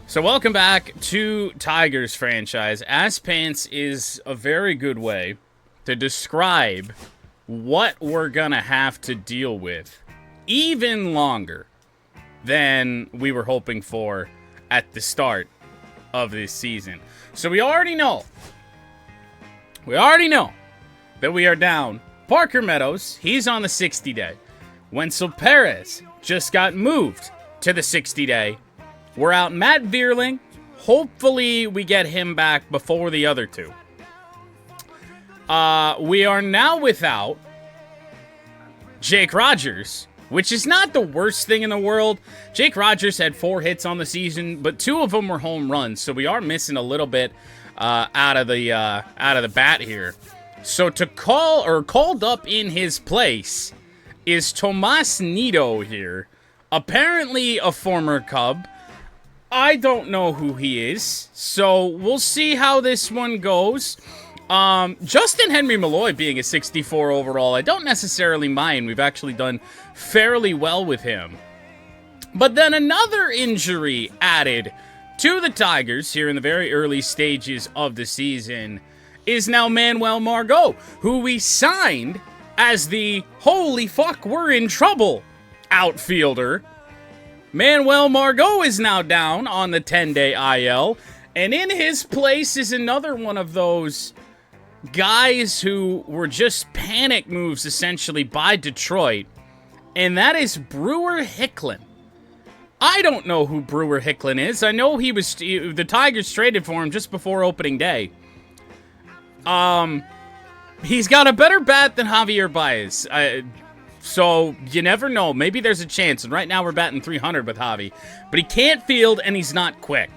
So welcome back to Tigers franchise. Ass Pants is a very good way to describe what we're gonna have to deal with even longer than we were hoping for at the start of this season. So we already know that we are down Parker Meadows. He's on the 60-day. Wenceel Perez just got moved to the 60-day. We're out Matt Vierling. Hopefully we get him back before the other two. We are now without Jake Rogers, which is not the worst thing in the world. Jake Rogers had 4 hits on the season, but 2 of them were home runs, so we are missing a little bit out of the bat here. So called up in his place is Tomas Nido here, apparently a former Cub. I don't know who he is, so we'll see how this one goes. Justin Henry Malloy being a 64 overall, I don't necessarily mind. We've actually done fairly well with him. But then another injury added to the Tigers here in the very early stages of the season is now Manuel Margot, who we signed as the holy fuck, we're in trouble outfielder. Manuel Margot is now down on the 10-day IL, and in his place is another one of those guys who were just panic moves, essentially, by Detroit, and that is Brewer Hicklin. I don't know who Brewer Hicklin is. I know the Tigers traded for him just before opening day. He's got a better bat than Javier Baez. So, you never know. Maybe there's a chance. And right now we're batting 300 with Javi. But he can't field and he's not quick.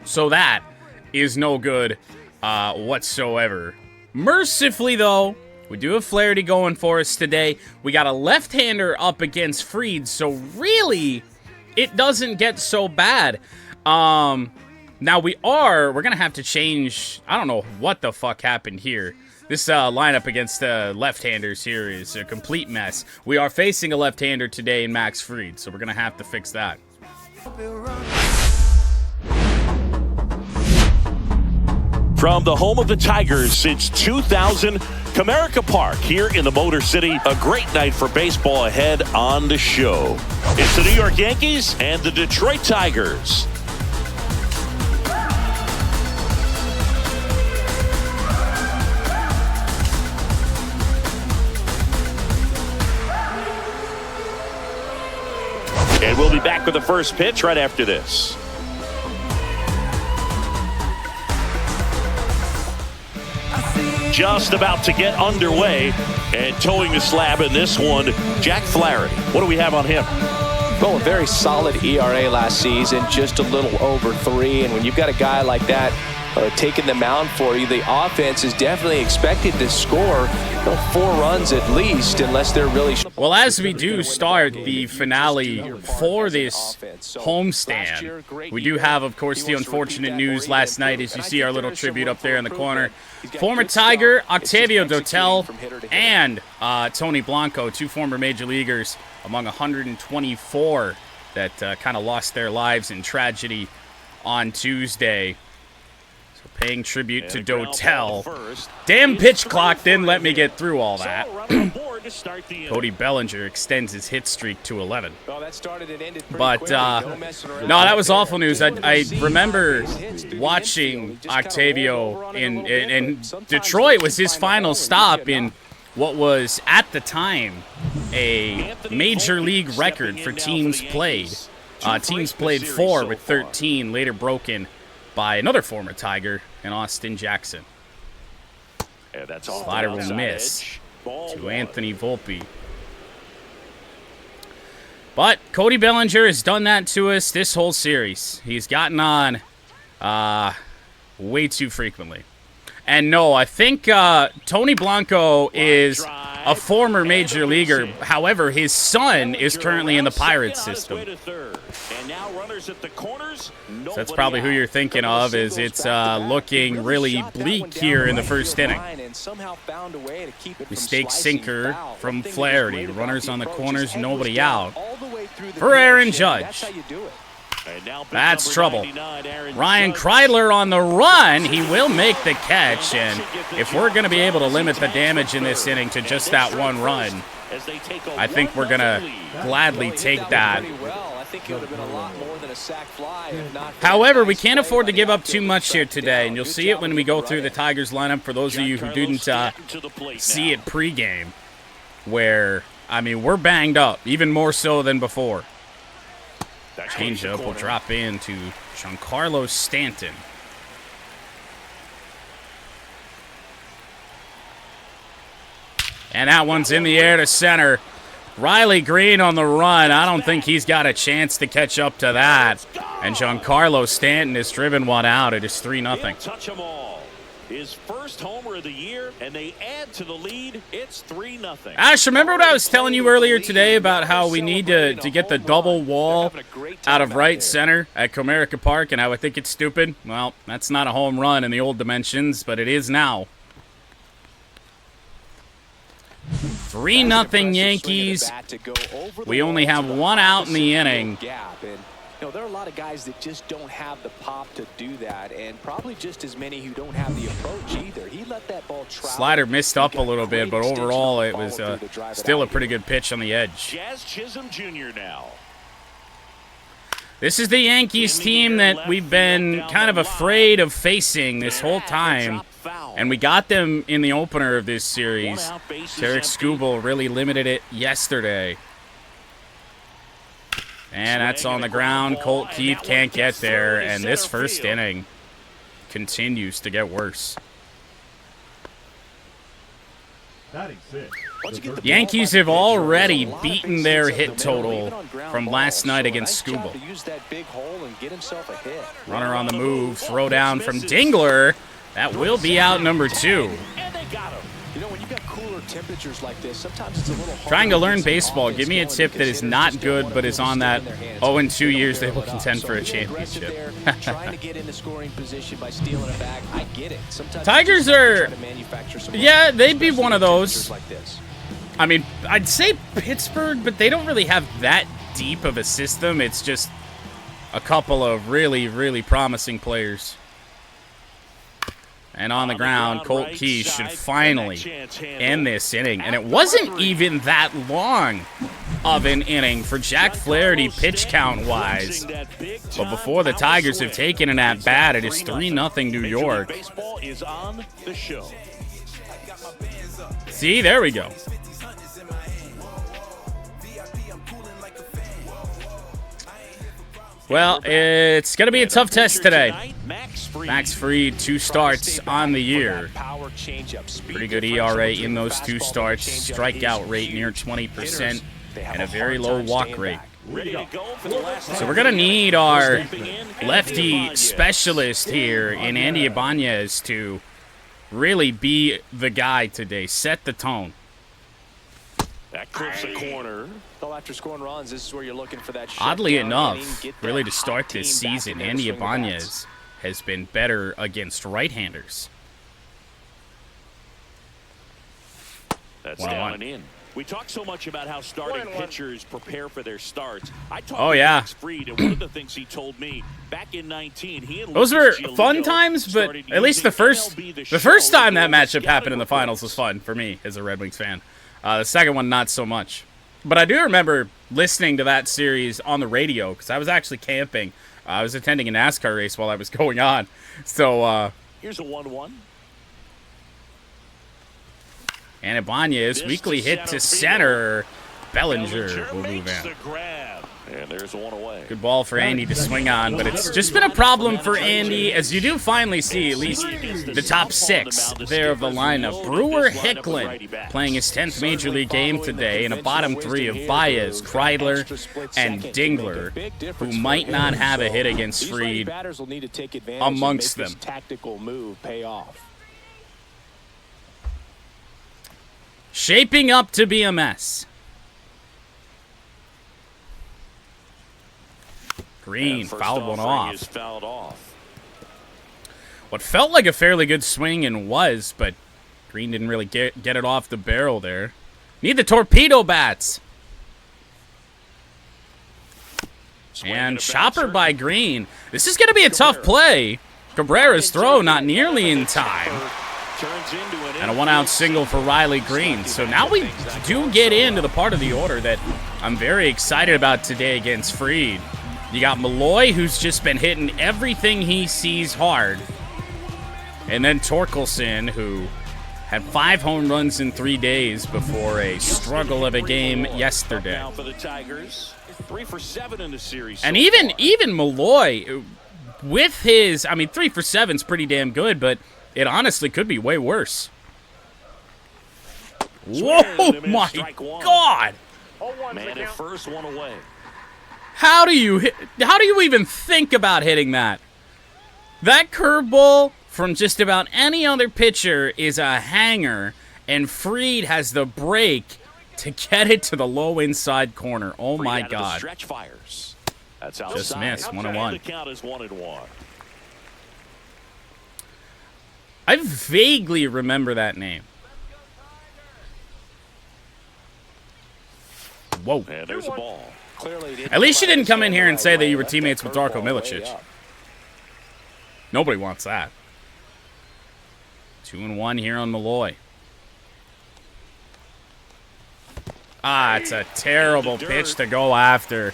So that is no good whatsoever. Mercifully, though, we do have Flaherty going for us today. We got a left-hander up against Fried. So really, it doesn't get so bad. Now we're going to have to change. I don't know what the fuck happened here. This lineup against left-handers here is a complete mess. We are facing a left-hander today in Max Fried, so we're going to have to fix that. From the home of the Tigers since 2000, Comerica Park here in the Motor City. A great night for baseball ahead on the show. It's the New York Yankees and the Detroit Tigers. And we'll be back with the first pitch right after this. Just about to get underway and towing the slab in this one, Jack Flaherty. What do we have on him? Well, a very solid ERA last season, just a little over 3. And when you've got a guy like that taking the mound for you, the offense is definitely expected to score 4 runs at least, unless they're really... Well, as we do start the finale for this homestand, we do have, of course, the unfortunate news last night, as you see our little tribute up there in the corner. Former Tiger, Octavio Dotel, and Tony Blanco, 2 former major leaguers among 124 that kind of lost their lives in tragedy on Tuesday. Paying tribute to Dotel. Damn pitch clock didn't let me get through all that. Cody Bellinger extends his hit streak to 11. But, no, that was awful news. I remember watching Octavio in Detroit. Was his final stop in what was, at the time, a major league record for teams played. Teams played 4 with 13, later broken by another former Tiger in Austin Jackson. Slider will miss to Anthony Volpe. But Cody Bellinger has done that to us this whole series. He's gotten on way too frequently. And no, I think Tony Blanco is a former major leaguer. However, his son is currently in the Pirates system. So that's probably who you're thinking of, is it's looking really bleak here in the first inning. Mistake sinker from Flaherty. Runners on the corners, nobody out. For Aaron Judge. That's trouble. Ryan Kreidler on the run. He will make the catch, and if we're going to be able to limit the damage in this inning to just that one run, I think we're going to gladly take that. However, we can't afford to give up too much here today, and you'll see it when we go through the Tigers lineup for those of you who didn't see it pregame, where, I mean, we're banged up, even more so than before. Changeup will drop in to Giancarlo Stanton. And that one's in the air to center. Riley Green on the run. I don't think he's got a chance to catch up to that. And Giancarlo Stanton has driven one out. It is 3-0. His first homer of the year, and they add to the lead. It's 3-0. Ash, remember what I was telling you earlier today about how we need to get the double wall out of right center at Comerica Park, and I would think it's stupid? Well, that's not a home run in the old dimensions, but it is now. 3-0 Yankees. We only have one out in the inning. There are a lot of guys that just don't have the pop to do that, and probably just as many who don't have the approach either. He let that ball travel. Slider missed up a little bit, but overall it was still a pretty good pitch on the edge. Jazz Chisholm Jr. now. This is the Yankees team that we've been kind of afraid of facing this whole time, and we got them in the opener of this series. Tarek Skubal really limited it yesterday. And that's on the ground. Colt Keith can't get there, and this first inning continues to get worse. Yankees have already beaten their hit total from last night against Skubal. Runner on the move, throw down from Dingler. That will be out number 2. When you got cooler temperatures like this, sometimes it's a little hard. Trying to learn baseball. Give me a tip that is not good but is on that 0-2 years they will contend for a championship. Trying to get into scoring position by stealing it back. I get it. Sometimes Tigers are, yeah, they'd be one of those. I mean, I'd say Pittsburgh, but they don't really have that deep of a system. It's just a couple of really, really promising players. And on the ground, Colt Keith should finally end this inning. And it wasn't even that long of an inning for Jack Flaherty pitch count-wise. But before the Tigers have taken an at-bat, it is 3-0 New York. See, there we go. Well, it's going to be a tough test today. Max Fried, 2 starts on the year. Pretty good ERA in those 2 starts. Strikeout rate near 20% and a very low walk rate. So we're going to need our lefty specialist here in Andy Ibanez to really be the guy today. Set the tone. That clips the corner. After scoring runs, this is where you're looking for that. Oddly enough, really to start this season, Andy Ibanez has been better against right-handers. That's down and in. We talk so much about how starting pitchers prepare for their starts. I talked to Max Fried, and one of the things he told me back in 19, he and those were fun times, but at least the first time that matchup happened in the finals was fun for me as a Red Wings fan. The second one, not so much. But I do remember listening to that series on the radio because I was actually camping. I was attending a NASCAR race while I was going on. So, here's a 1-1. And Ibanez, weekly hit to center. Bellinger will move in. And there's one away. Good ball for Andy to swing on, but it's just been a problem for Andy, as you do finally see at least the top 6 there of the lineup. Brewer Hicklin playing his 10th Major League game today, and a bottom 3 of Baez, Kreidler, and Dingler, who might not have a hit against Fried amongst them. Shaping up to be a mess. Green fouled one off. What felt like a fairly good swing and was, but Green didn't really get it off the barrel there. Need the torpedo bats. And chopper by Green. This is going to be a tough play. Cabrera's throw not nearly in time. And a one-out single for Riley Green. So now we do get into the part of the order that I'm very excited about today against Fried. You got Malloy, who's just been hitting everything he sees hard. And then Torkelson, who had 5 home runs in 3 days before a struggle of a game yesterday. And even Malloy, with his, I mean, 3 for 7 is pretty damn good, but it honestly could be way worse. Whoa, my God! Man at first, one away. How do you even think about hitting that? That curveball from just about any other pitcher is a hanger, and Fried has the break to get it to the low inside corner. Oh my God! Stretch fires. That's just missed. 1-1. The count is 1-1. I vaguely remember that name. Whoa! And there's a ball. At least you didn't come in here and say that you were teammates with Darko Milicic. Nobody wants that. 2-1 here on Malloy. Ah, it's a terrible pitch to go after.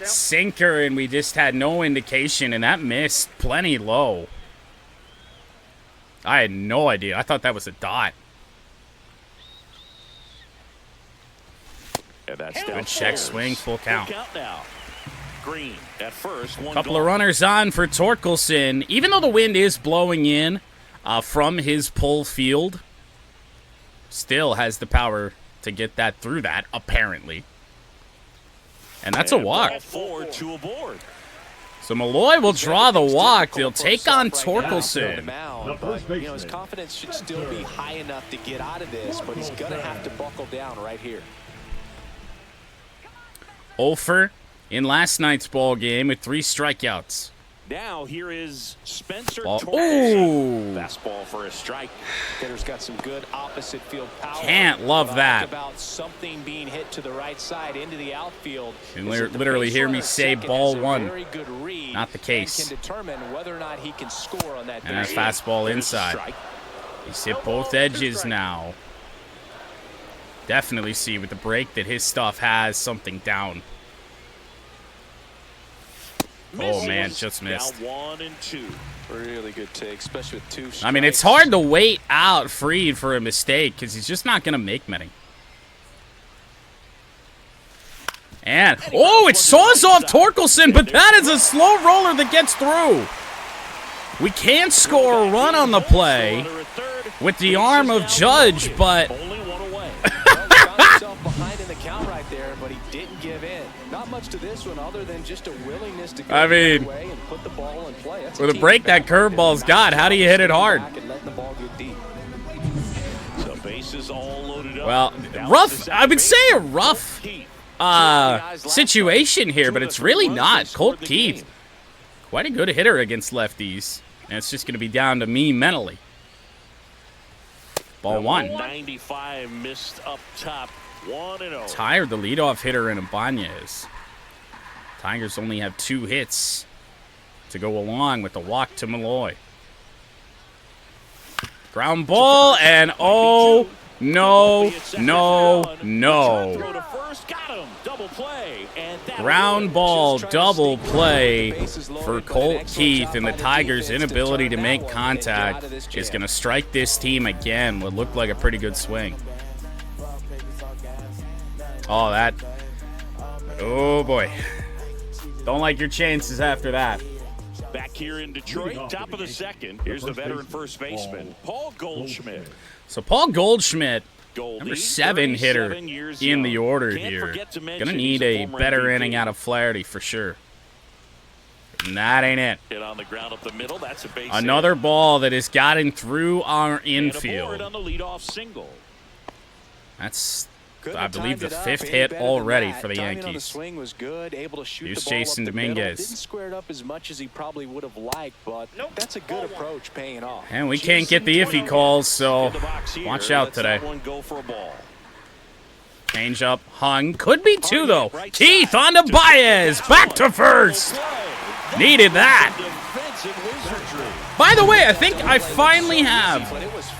Sinker, and we just had no indication, and that missed plenty low. I had no idea. I thought that was a dot. Good check swing, full count. Green at first. Couple of runners on for Torkelson. Even though the wind is blowing in from his pull field, still has the power to get that through that, apparently. And that's a walk. So Malloy will draw the walk. They'll take on Torkelson. His confidence should still be high enough to get out of this, but he's going to have to buckle down right here. Ofer in last night's ball game with 3 strikeouts. Now here is Spencer Torres. Ooh. Fastball for a strike. Hitter's got some good opposite field power. Can't love that. About something being hit to the right side into the outfield. You can literally hear me say ball 1. Not the case. Can determine whether or not he can score on that. And a fastball inside. He's hit both edges now. Definitely see with the break that his stuff has something down. Oh, man, just missed. Now 1 and 2. Really good take, especially with 2 strikes. I mean, it's hard to wait out Fried for a mistake because he's just not going to make many. And, oh, it saws off Torkelson, but that is a slow roller that gets through. We can't score a run on the play with the arm of Judge, but... behind in the count right there, but he didn't give in. Not much to this one other than just a willingness to go away and put the ball in play. That's with a break that curveball's got, how do you hit it hard? So bases all loaded up. Well, rough, I would say a rough situation here, but it's really not. Colt Keith, quite a good hitter against lefties, and it's just going to be down to me mentally. Ball 1. 95 missed up top. 1-0. Tired the leadoff hitter in Ibanez. Tigers only have 2 hits to go along with the walk to Malloy. Ground ball, and oh, no, no, no. Ground ball, double play for Colt Keith, and the Tigers' inability to make contact is going to strike this team again. What looked like a pretty good swing. Oh, that. Oh, boy. Don't like your chances after that. Back here in Detroit, top of the second. Here's the veteran first baseman, Paul Goldschmidt. So Paul Goldschmidt, number 7 hitter in the order here. Gonna need a better inning out of Flaherty for sure. And that ain't it. Hit on the ground up the middle. That's a base Another ball that has gotten through our infield. On the leadoff single. That's, I believe, the 5th hit already for the Yankees. Here's Jason Dominguez. Didn't square it up as much as he probably would have liked, but that's a good approach paying off. And we can't get the iffy calls, so watch out today. Changeup hung. Could be two, though. Keith on to Baez. Back to first. Needed that. By the way, I think I finally have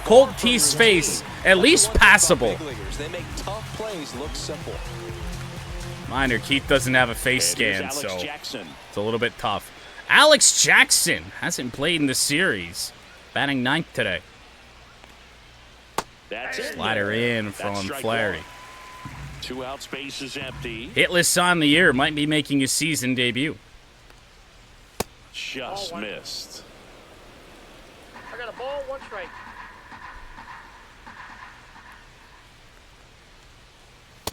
Colt T's face at least passable. They make tough plays look simple. Minor, Keith doesn't have a face scan, so it's a little bit tough. Alex Jackson hasn't played in the series. Batting ninth today. Slider in from Flaherty. 2 out, space is empty. Hitless on the year, might be making his season debut. Just missed. I got a ball, 1 strike.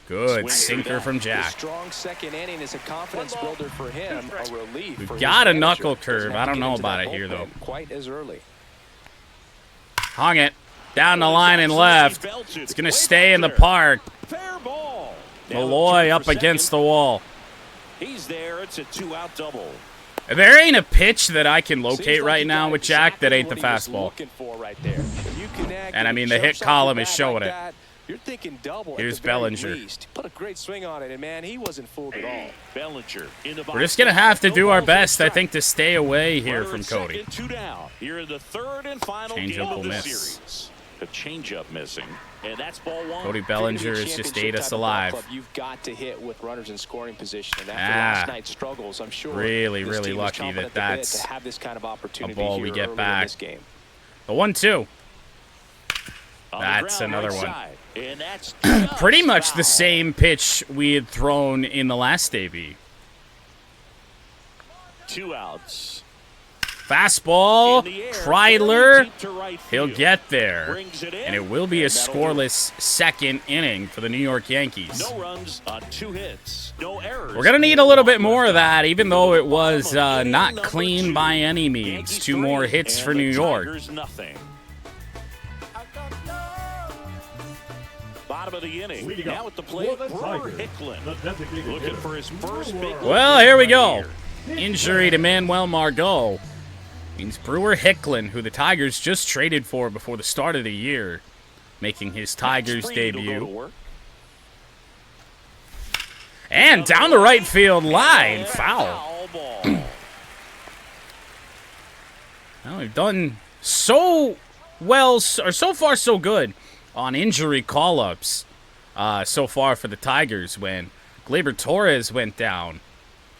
Good sinker from Jack. Strong second inning is a confidence builder for him. A relief. We've got a knuckle curve. I don't know about it here, though. Quite as early. Hung it. Down the line and left. It's going to stay in the park. Malloy up against the wall. He's there. It's a 2-out double. There ain't a pitch that I can locate right now with Jack that ain't the fastball. And I mean, the hit column is showing it. You're thinking double. Here's Bellinger. Put a great swing on it, and man, he wasn't fooled at all. Bellinger in the box. We're just going to have to do our best, I think, to stay away here from Cody. 2 down. Here in the 3rd and final game Changeup of will the miss. series. The changeup missing, and that's ball 1. Cody Bellinger has just ate us alive. You've got to hit with runners in scoring position, and after last night's struggles, I'm sure really lucky that that's to have this kind of opportunity a ball we here get back. in this game. The 1-2. That's another one. And that's pretty much the same pitch we had thrown in the last debut. 2 outs. Fastball, Kreidler, he'll get there. And it will be a scoreless second inning for the New York Yankees. No runs on 2 hits, no errors. We're going to need a little bit more of that, even though it was not clean by any means. 2 more hits for New York. Bottom of the inning. Now at the plate, Brewer Hicklin. Looking for his first big. Well, here we go. Injury to Manuel Margot means Brewer Hicklin, who the Tigers just traded for before the start of the year, making his Tigers debut. And down the right field line, foul. Well, we've done so well, or so far so good on injury call-ups so far for the Tigers. When Gleyber Torres went down,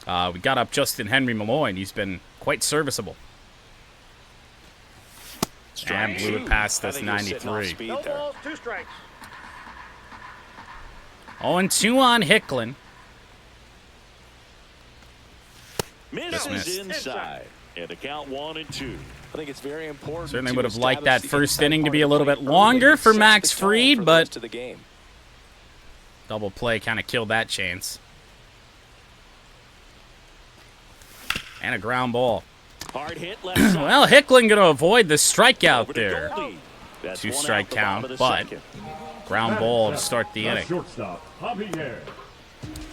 we got up Justin Henry Malloy, and he's been quite serviceable. And blew it past us 93. No balls, 2 strikes. 0-2 on Hicklin. Meadows Dismissed. inside. And the count 1-2. I think it's very important. Certainly would have liked that first inning to be a little bit longer for Max Fried, but double play kind of killed that chance. And a ground ball. Hard hit left side. Well, Hicklin going to avoid the strikeout there. Goldie. That's 2 1 strike out the bottom count, of the but second. ground ball to start the inning.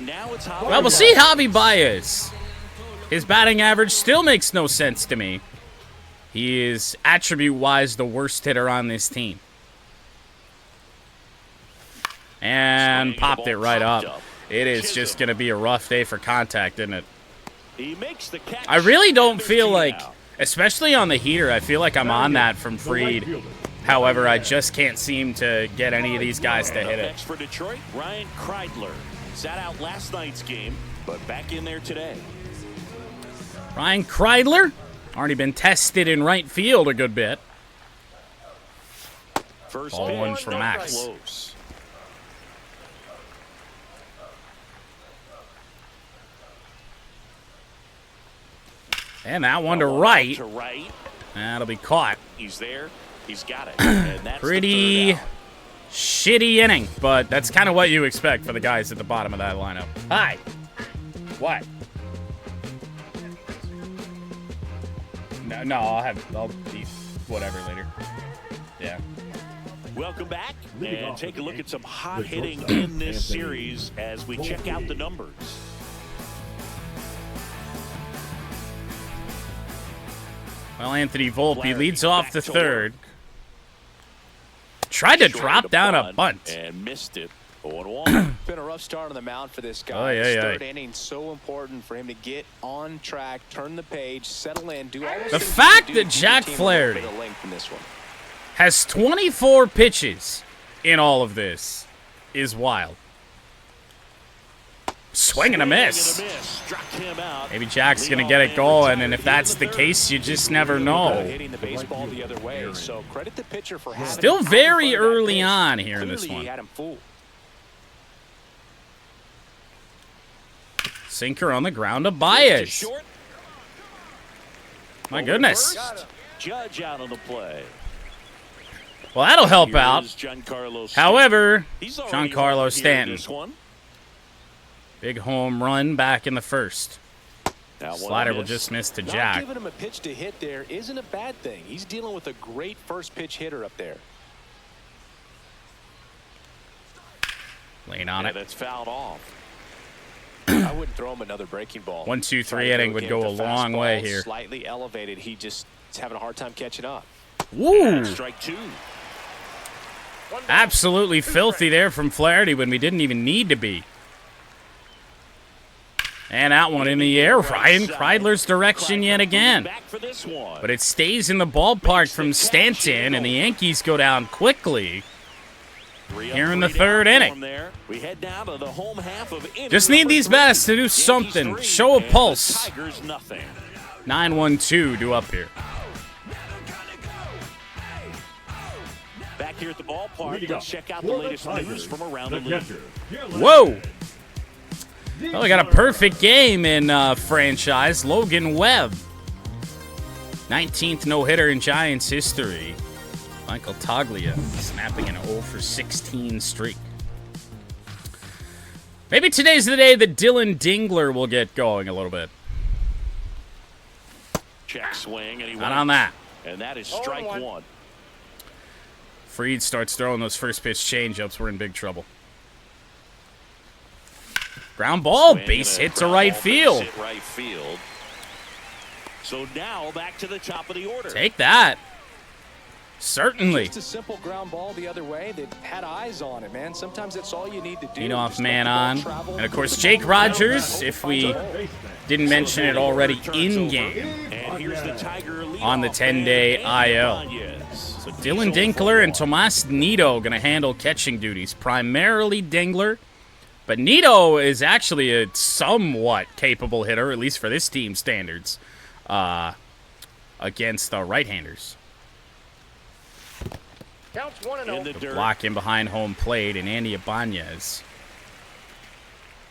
Now it's Well, we'll see Javi Baez. His batting average still makes no sense to me. He is, attribute-wise, the worst hitter on this team. And popped it right up. It is just going to be a rough day for contact, isn't it? He makes the catch. I really don't feel like, especially on the heater, I feel like I'm on that from Fried. However, I just can't seem to get any of these guys to hit it. Next for Detroit, Ryan Kreidler. Sat out last night's game, but back in there today. Ryan Kreidler, already been tested in right field a good bit. First Ball 1 for Max. Close. And that one to right. To right. That'll be caught. He's there. He's got it. And that's Pretty the 3rd out. shitty inning, but that's kind of what you expect for the guys at the bottom of that lineup. Hi. What? No, I'll eat whatever later. Yeah. Welcome back, and take a look at some hot hitting in this series as we check out the numbers. Well, Anthony Volpe leads off the 3rd. Tried to drop down a bunt. And missed it. 0-1. Been a rough start on the mound for this guy. Oh, yeah, This yeah. third inning, so important for him to get on track, turn the page, settle in, do all those The things fact you do that to Jack keep your team a little Flaherty bit of length in this one. has 24 pitches in all of this is wild. Swing and a miss. Struck him out. Maybe Jack's going to get it going, and if that's the case, you just never know. Hitting the baseball the other way, so credit the pitcher for having Still him out very in front of that early pitch. on here in this Clearly, one. he had him fooled. Sinker on the ground to Baez. Short. My goodness. Judge out on the play. Well, that'll help out. Here's Giancarlo Stanton. However, He's already Giancarlo home here in Stanton, this one. big home run back in the first. Now one Slider will miss. just miss to Not Jack. giving him a pitch to hit there isn't a bad thing. He's dealing with a great first pitch hitter up there. Laying on Yeah, it. that's fouled off. I wouldn't throw him another breaking ball. 1, 2, 3 Trying to inning would again go a with the long way fastball, here. Slightly elevated. He just is having a hard time catching up. Woo! Strike two. Absolutely filthy there from Flaherty when we didn't even need to be. And that one in the air. Ryan Kreidler's direction yet again. Back for this one. But it stays in the ballpark from Stanton, and the Yankees go down quickly. Here in the third inning. We head down to the home half of inning Just need number these 3. bats to do Yankees something. 3 Show a and the pulse. Tigers nothing. 9-1-2 due up here. Back here at the ballpark, let's check out the latest news from around the league. Whoa! Well, we got a perfect game in franchise. Logan Webb. 19th no-hitter in Giants history. Michael Toglia snapping an 0-for-16 streak. Maybe today's the day that Dylan Dingler will get going a little bit. Check swing, and he Not went. on that. And that is strike 0-1. one. Fried starts throwing those first pitch changeups. We're in big trouble. Ground ball, Swing base and a hit to ground right ball, base field. hit right field. So now back to the top of the order. Take that. Certainly. Just a simple ground ball the other way that had eyes on it, man. Sometimes that's all you need to do. Lead off Just let man the ball on. travel. And of course, Jake Rogers, if we didn't mention it already in game, And here's the Tiger on the leadoff 10-day man, IL. Ibanez. So Dylan Dinkler and Tomas Nido going to handle catching duties. Primarily Dingler, but Nido is actually a somewhat capable hitter, at least for this team's standards, against right-handers. Counts 1-0. In the dirt. Block in behind home plate, and Andy Ibanez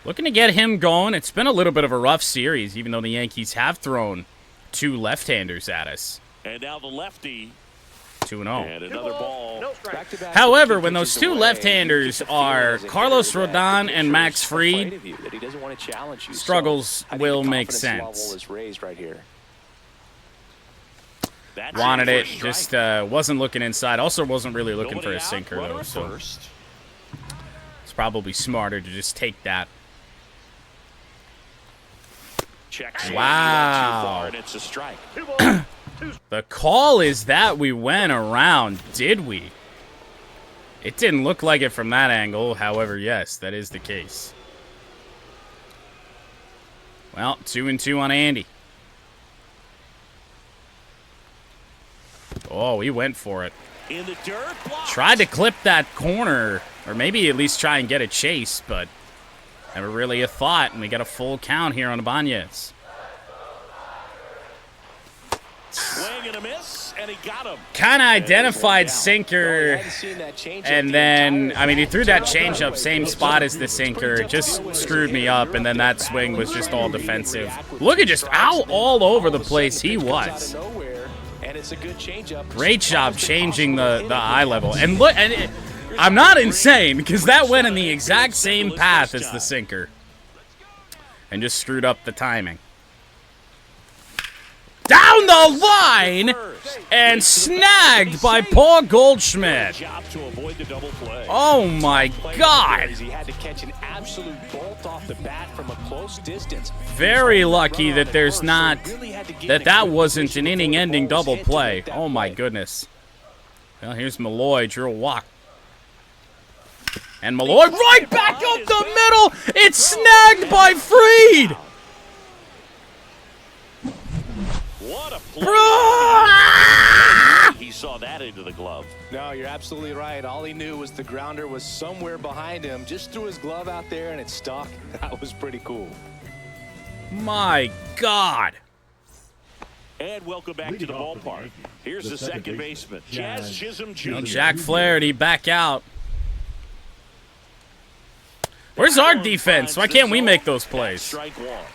looking to get him going. It's been a little bit of a rough series, even though the Yankees have thrown 2 left-handers at us. And now the lefty. 2-0. And another ball. No strike. Back-to-back However, pitches when those 2 away, left-handers you get the feeling are as a Carlos hitter that Rodon the and pitcher's Max afraid Fried, of you, that he doesn't want to challenge you. struggles So I think will the make confidence sense. level is raised right here. That's wanted in it, for a just strike. wasn't looking inside. Also wasn't really looking Nobody for a out, sinker, runner though, at so first. it's probably smarter to just take that. Check swing. Wow. Too far, and it's a strike. 2 balls. The call is that we went around, did we? It didn't look like it from that angle. However, yes, that is the case. Well, 2-2 on Andy. Oh, he went for it. In the dirt. Blocked. Tried to clip that corner, or maybe at least try and get a chase, but never really a thought, and we got a full count here on Ibanez. Swing and a miss, and he got him. Kind of identified Well, sinker, he hadn't seen that changeup and the then, entire I mean, he threw that time. changeup, same spot as the sinker. It just screwed me up, and then that swing was just all defensive. Look at just how all over the place he was. And it's a good changeup. Great job changing the eye level. And look, I'm not insane, because that went in the exact same path as the sinker. And just screwed up the timing. Down the line and snagged by Paul Goldschmidt. Job to avoid the double play. Oh my God. He had to catch an absolute bolt off the bat from a close distance. Very lucky that there's not, that wasn't an inning-ending double play. Oh my goodness. Well, here's Malloy, drew a walk. And Malloy right back up the middle. It's snagged by Fried. What a play. He saw that into the glove. No, you're absolutely right. All he knew was the grounder was somewhere behind him. Just threw his glove out there and it stuck. That was pretty cool. My God. And welcome back to the ballpark. Here's the second baseman, Jazz Chisholm Jr. Well, Jack Flaherty back out. Where's our defense? Why can't we make those plays? Strike one.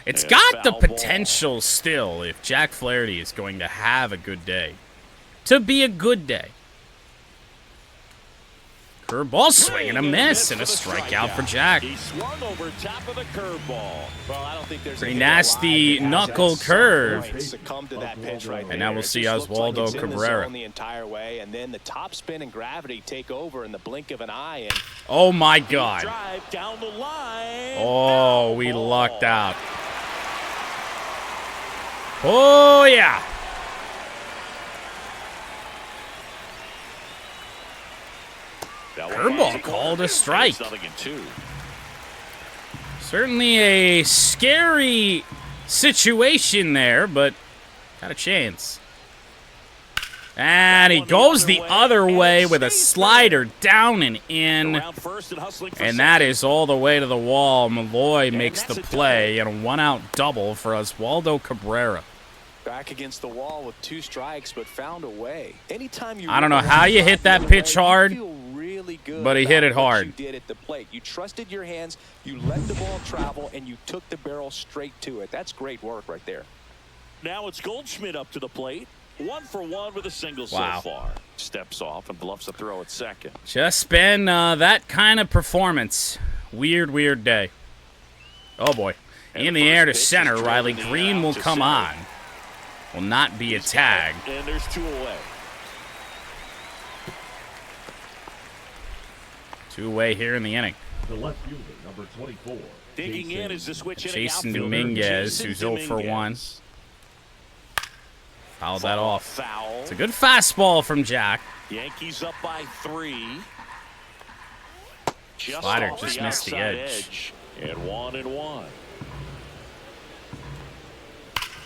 It's got the potential still, if Jack Flaherty is going to have a good day, to be a good day. Curveball swing and a miss and a strikeout for Jack. He swung over top of the curveball. Well, I don't think there's Pretty nasty knuckle curve. Succumbed to that pitch right there. And now we'll see Oswaldo Looks like it's in the Cabrera. zone the entire way, and then the top spin and gravity take over in the blink of an eye. And Oh my God. Drive down the line. Oh, we lucked out. Oh yeah. Curveball called a strike. Certainly a scary situation there, but got a chance. And he goes the other way with a slider down and in. And that is all the way to the wall. Malloy makes the play and a one-out double for Oswaldo Cabrera. back against the wall with 2 strikes, but found a way. Anytime you I don't know how you hit that pitch hard, really good, but he hit it hard. You did at the plate. You trusted your hands, you let the ball travel, and you took the barrel straight to it. That's great work right there. Now it's Goldschmidt up to the plate. 1 for 1 with a single Wow. so far. Steps off and bluffs a throw at second. Just been that kind of performance. Weird day. Oh, boy. In the air to center. Riley Green will come on. Will not be a tag. And there's 2 away. 2 away here in the inning. The left fielder, number 24. Digging in is the switch hitting Jason outfielder. Dominguez, Jason who's 0 for 1. Dominguez. Fouled that off. Foul. It's a good fastball from Jack. Yankees up by 3. Slider off just missed the outside edge. And 1-1.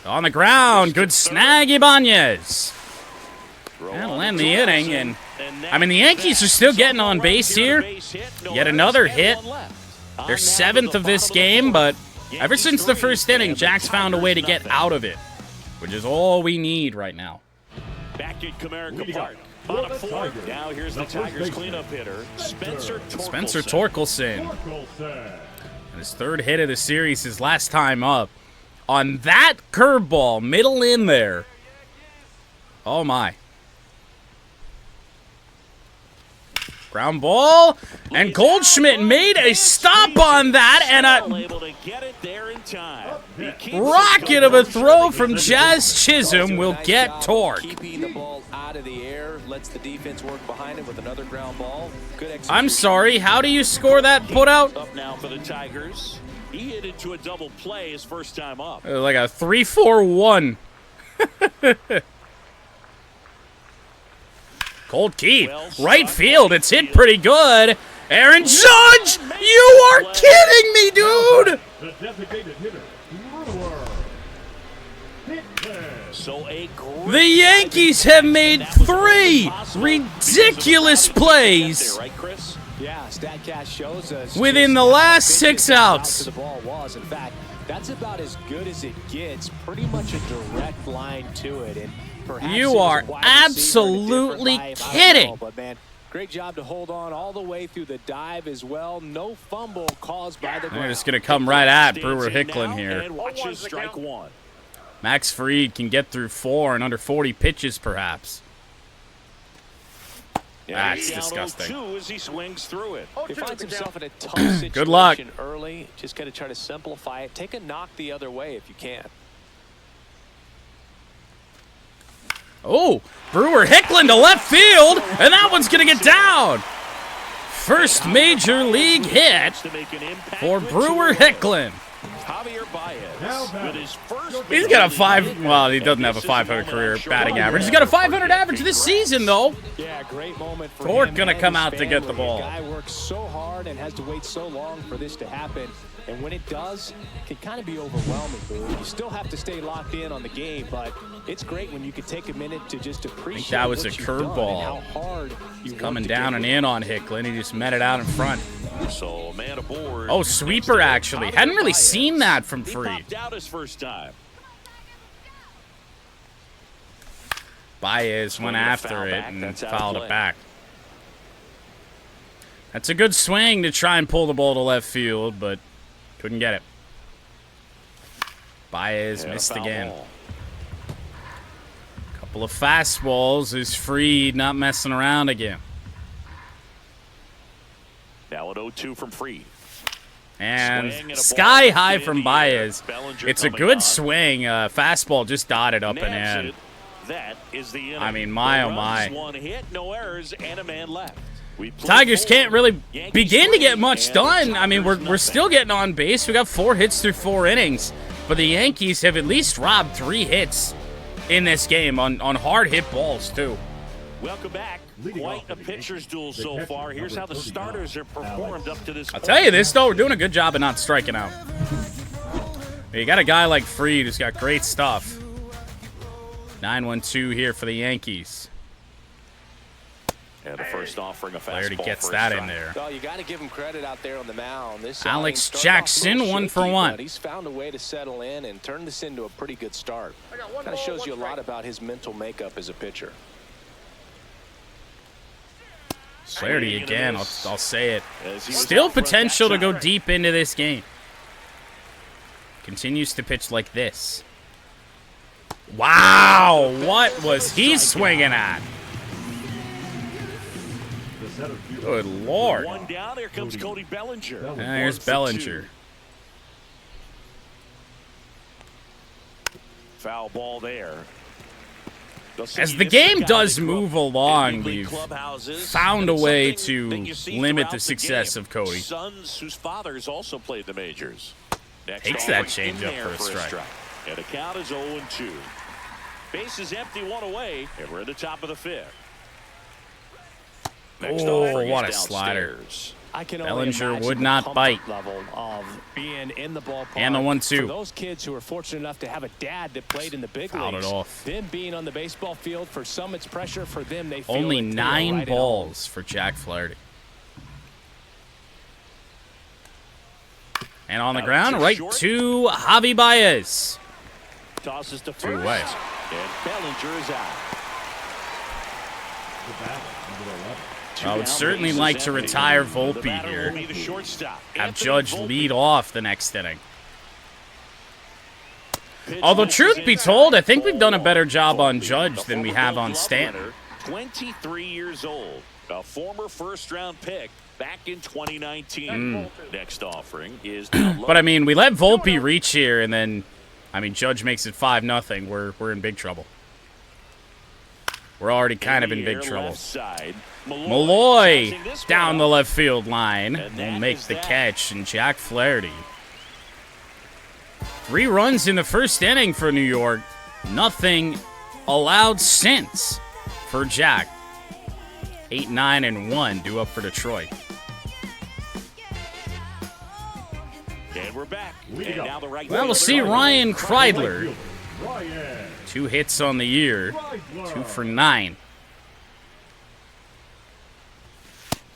On the ground, good snag, Ibanez. That'll end the inning, and I mean the Yankees are still getting on base here. Yet another hit. They're 7th of this game, but ever since the first inning, Jack's found a way to get out of it, which is all we need right now. Back at Comerica Park. On a 4. Now here's the Tigers cleanup hitter, Spencer Torkelson. And his 3rd hit of the series, his last time up. On that curveball, middle in there. Oh, my. Ground ball. And Goldschmidt made a stop on that. And a rocket of a throw from Jazz Chisholm will get torque. Keeping the ball out of the air, lets the defense work behind it with another ground ball. Good execution. I'm sorry, how do you score that putout? Up now for the Tigers. He hit into a double play his first time up. Like a 3-4-1. Cold Keith, right field, it's hit pretty good. Aaron Judge, you are kidding me, dude! The designated hitter, Brewer. So The Yankees have made 3 ridiculous plays Yeah, StatCast shows us within the last 6 outs. the ball was. In fact, that's about as good as it gets. Pretty much a direct line to it. And perhaps You it was are a wide receiver in a absolutely different life. I don't kidding. know, but man, great job to hold on all the way through the dive as well. No fumble caused by the They're ground. just going to come right at Brewer Hicklin here. And watches strike 1. Max Fried can get through 4 in under 40 pitches, perhaps. That's disgusting. 2 as he swings through it. He finds himself in a tough situation Good luck. early. Just got to try to simplify it. Take a knock the other way if you can. Oh, Brewer Hicklin to left field, and that one's going to get down. First major league hit To make an impact for with Brewer 2 away. Hicklin. Javier Baez with his first. He's got a 5. Well, he doesn't have a 500 career batting average. He's got a 500 average this season, though. Yeah, great moment for Torque him gonna and come his out to get the family. ball. A guy works so hard and has to wait so long for this to happen. And when it does, it can kind of be overwhelming, Boo. You still have to stay locked in on the game, but it's great when you can take a minute to just appreciate that was what a you've done and curveball. how hard you Coming worked to down get and here. in on Hicklin. He just met it out in front. So man aboard. Oh, sweeper, actually. Hadn't really seen that from He Freed. popped out his first time. Baez went Swinging a after foul it back, and that's out of fouled play. it back. That's a good swing to try and pull the ball to left field, but couldn't get it. Baez Yeah, missed foul again. ball. Couple of fastballs. Is Freed not messing around again? Now an 0-2 from Freed. And Swing and a sky ball high in from the air. Baez. Bellinger It's a coming good on. swing. Fastball just dotted up and Nabs in. it. That is the inning. I mean, my, No oh, my. runs, 1 hit, no errors, and a man left. We played Tigers forward. can't really Yankees begin to get 3 much and done. I mean, Tigers we're nothing. still getting on base. We got 4 hits through 4 innings, but the Yankees have at least robbed 3 hits in this game on hard hit balls too. Welcome back. Leading Quite off a for the pitcher's Yankees, duel the so catcher, far. Here's how number the 39, starters have performed up to this I'll point. tell you this though, we're doing a good job of not striking out. You got a guy like Freed who's got great stuff. 9-1-2 here for the Yankees. And the first offering a fastball. Flaherty gets for a that in strike. there. Well, you got to give him credit out there on the mound. This Alex outing started off a Jackson, little 1 for shaky, 1. but he's found a way to settle in and turn this into a pretty good start. I got 1 Kind of ball, shows 1 you a lot strike. about his mental makeup as a pitcher. Flaherty again, I'll say it. As he was Still out front potential to that go time. deep into this game. Continues to pitch like this. Wow, what was he swinging at? The center fielder. Good Lord. 1 down. Here comes Cody Bellinger. And there's 1 for 2. Bellinger. Foul ball there. As the game does move along, we've found a way to limit the success of Cody. Sons whose fathers also played the majors. Next Takes that offering in changeup there for a strike. And the count is 0-2. Base is empty, 1 away, and we're in the top of the 5th. Next Oh, offering what is a slider. downstairs. I can only Bellinger imagine would the not comfort bite. level of being in the ballpark. And the 1-2. For those kids who are fortunate enough to have a dad that played in the big Fouled it leagues, off. them being on the baseball field, for some it's pressure, for them they feel Only it too, 9 right at home. balls for Jack Flaherty. And on the Out ground, to right short. to Javi Baez. Tosses to first. 2 away. And Bellinger is out. The batter, number 11. I would certainly like to retire Volpe here. Have Judge lead off the next inning. Although, truth be told, I think we've done a better job on Judge than we have on Stanton. 23 years old, a former first-round pick back in 2019. Next offering is down low. But, I mean, we let Volpe reach here, and then, I mean, Judge makes it 5-0. We're in big trouble. We're already kind of in big trouble. Malloy down the left field line will make the catch, and Jack Flaherty. 3 runs in the first inning for New York. Nothing allowed since for Jack. 8, 9, and 1 due up for Detroit. And we're back. Leading And up. now the right Well, we'll fielder. see Ryan Kreidler. Right fielder, Ryan 2 hits on the year. Kreidler. 2 for 9.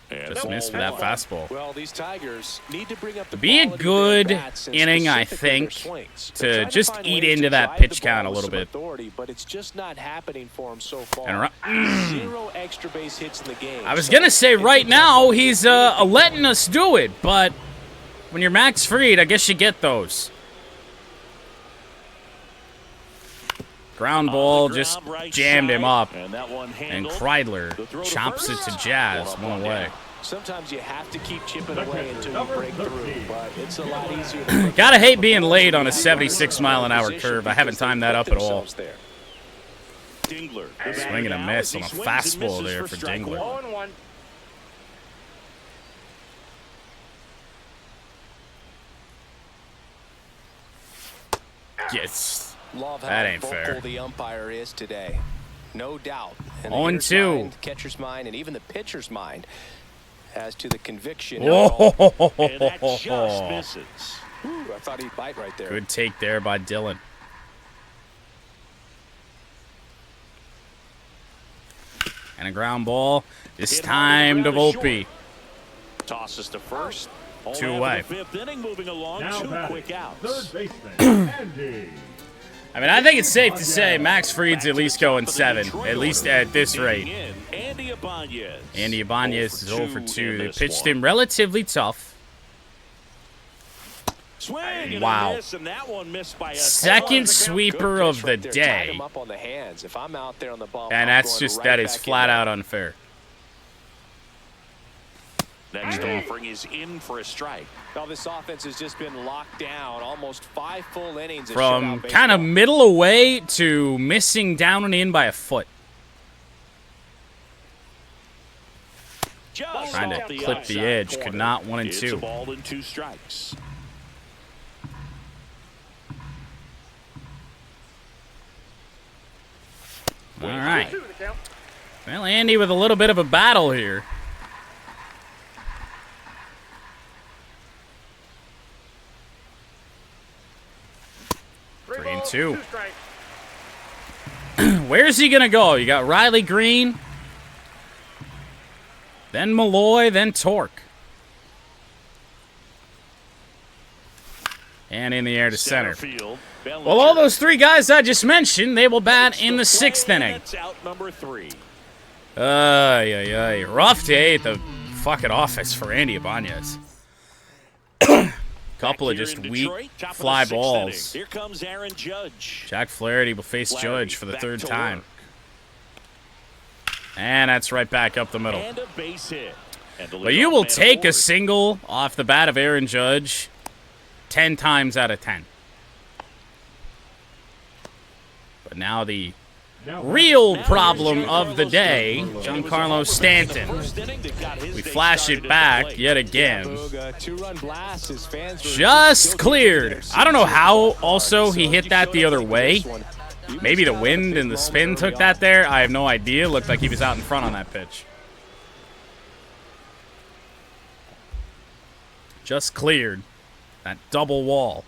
And Just ball missed with that 1. fastball. Well, these Tigers need to bring up the Be a quality of their good bats and inning, I specifically their think, swings. to They're trying just find eat ways into to that drive pitch the ball count a with little some bit. authority, but it's just not happening for him so far. And 0 extra base hits in the game. I was So going to say if right they now he's letting us do it, but when you're Max Fried, I guess you get those. Ground ball just jammed him up, And that one and handled. Kreidler The throw to chops it first. to Jazz, One up, 1 one away. down. Sometimes you have to keep chipping The away catcher, until you number break through, 13. but it's a lot easier to break Gotta through hate being when late on a they're in 76-mile-an-hour position curve. I haven't because they timed that put up at all. themselves there. Dingler. the Swing and a batter miss now on a as he swings and fastball misses there for strike Dingler. 1. 0-1. Yes. Love how That ain't vocal fair. the umpire is today. No doubt. In the 0-2. hitter's mind, the catcher's mind, and even the pitcher's mind as to the conviction. And that just misses. Ooh, I thought he'd bite right there. Good take there by Dylan. And a ground ball. This time to Volpe. Tosses to first. Two away. Fifth inning, moving along. Now 2 batting, quick outs. third baseman, Andy. I mean, I think it's safe to say Max Fried's at least going 7, at least at this rate. Andy Ibanez. Andy Ibanez is 0 for 2. They this pitched one. him relatively tough. Swing and Wow. a miss, and that one missed by a Second sweeper of the Tied day. him up on the hands. If I'm out there on the bump, And I'm that's going just, right that is back in flat there. out unfair. Next offering is in for a strike. Well, this offense has just been locked down almost 5 full innings. of From shutout kind of baseball. middle away to missing down and in by a foot. Just Trying off to the clip the outside edge. corner. Could not 1 and It's 2. a ball and 2 strikes. All right. 2 to the count. Well, Andy with a little bit of a battle here. Three 3 and balls, 2. 2 strikes. Where's he going to go? You got Riley Green, then Malloy, then Torque. And in the air to center. Field. Well, all those 3 guys I just mentioned, they will bat in the 6th inning. That's out number 3. Rough day at the fucking office for Andy Ibanez. Couple of Back here just in weak Detroit, top of the fly 6th balls. inning. Here comes Aaron Judge. Jack Flaherty will face Flaherty Judge for the back 3rd to time. work. And that's right back up the middle. And a base hit. And the But you leadoff will man take a aboard. single off the bat of Aaron Judge 10 times out of 10. But now the Now real Now problem here's of the day, Giancarlo Stanton. We flash it back yet again. Booga, 2-run blast. His fans were Just still cleared. keeping I don't know their how seats also so he if hit you that showed the up other to way. this one, you Maybe the just wind gotta and the take spin moments took early that on. there. I have no idea. Looked like he was out in front on that pitch. Just cleared that double wall.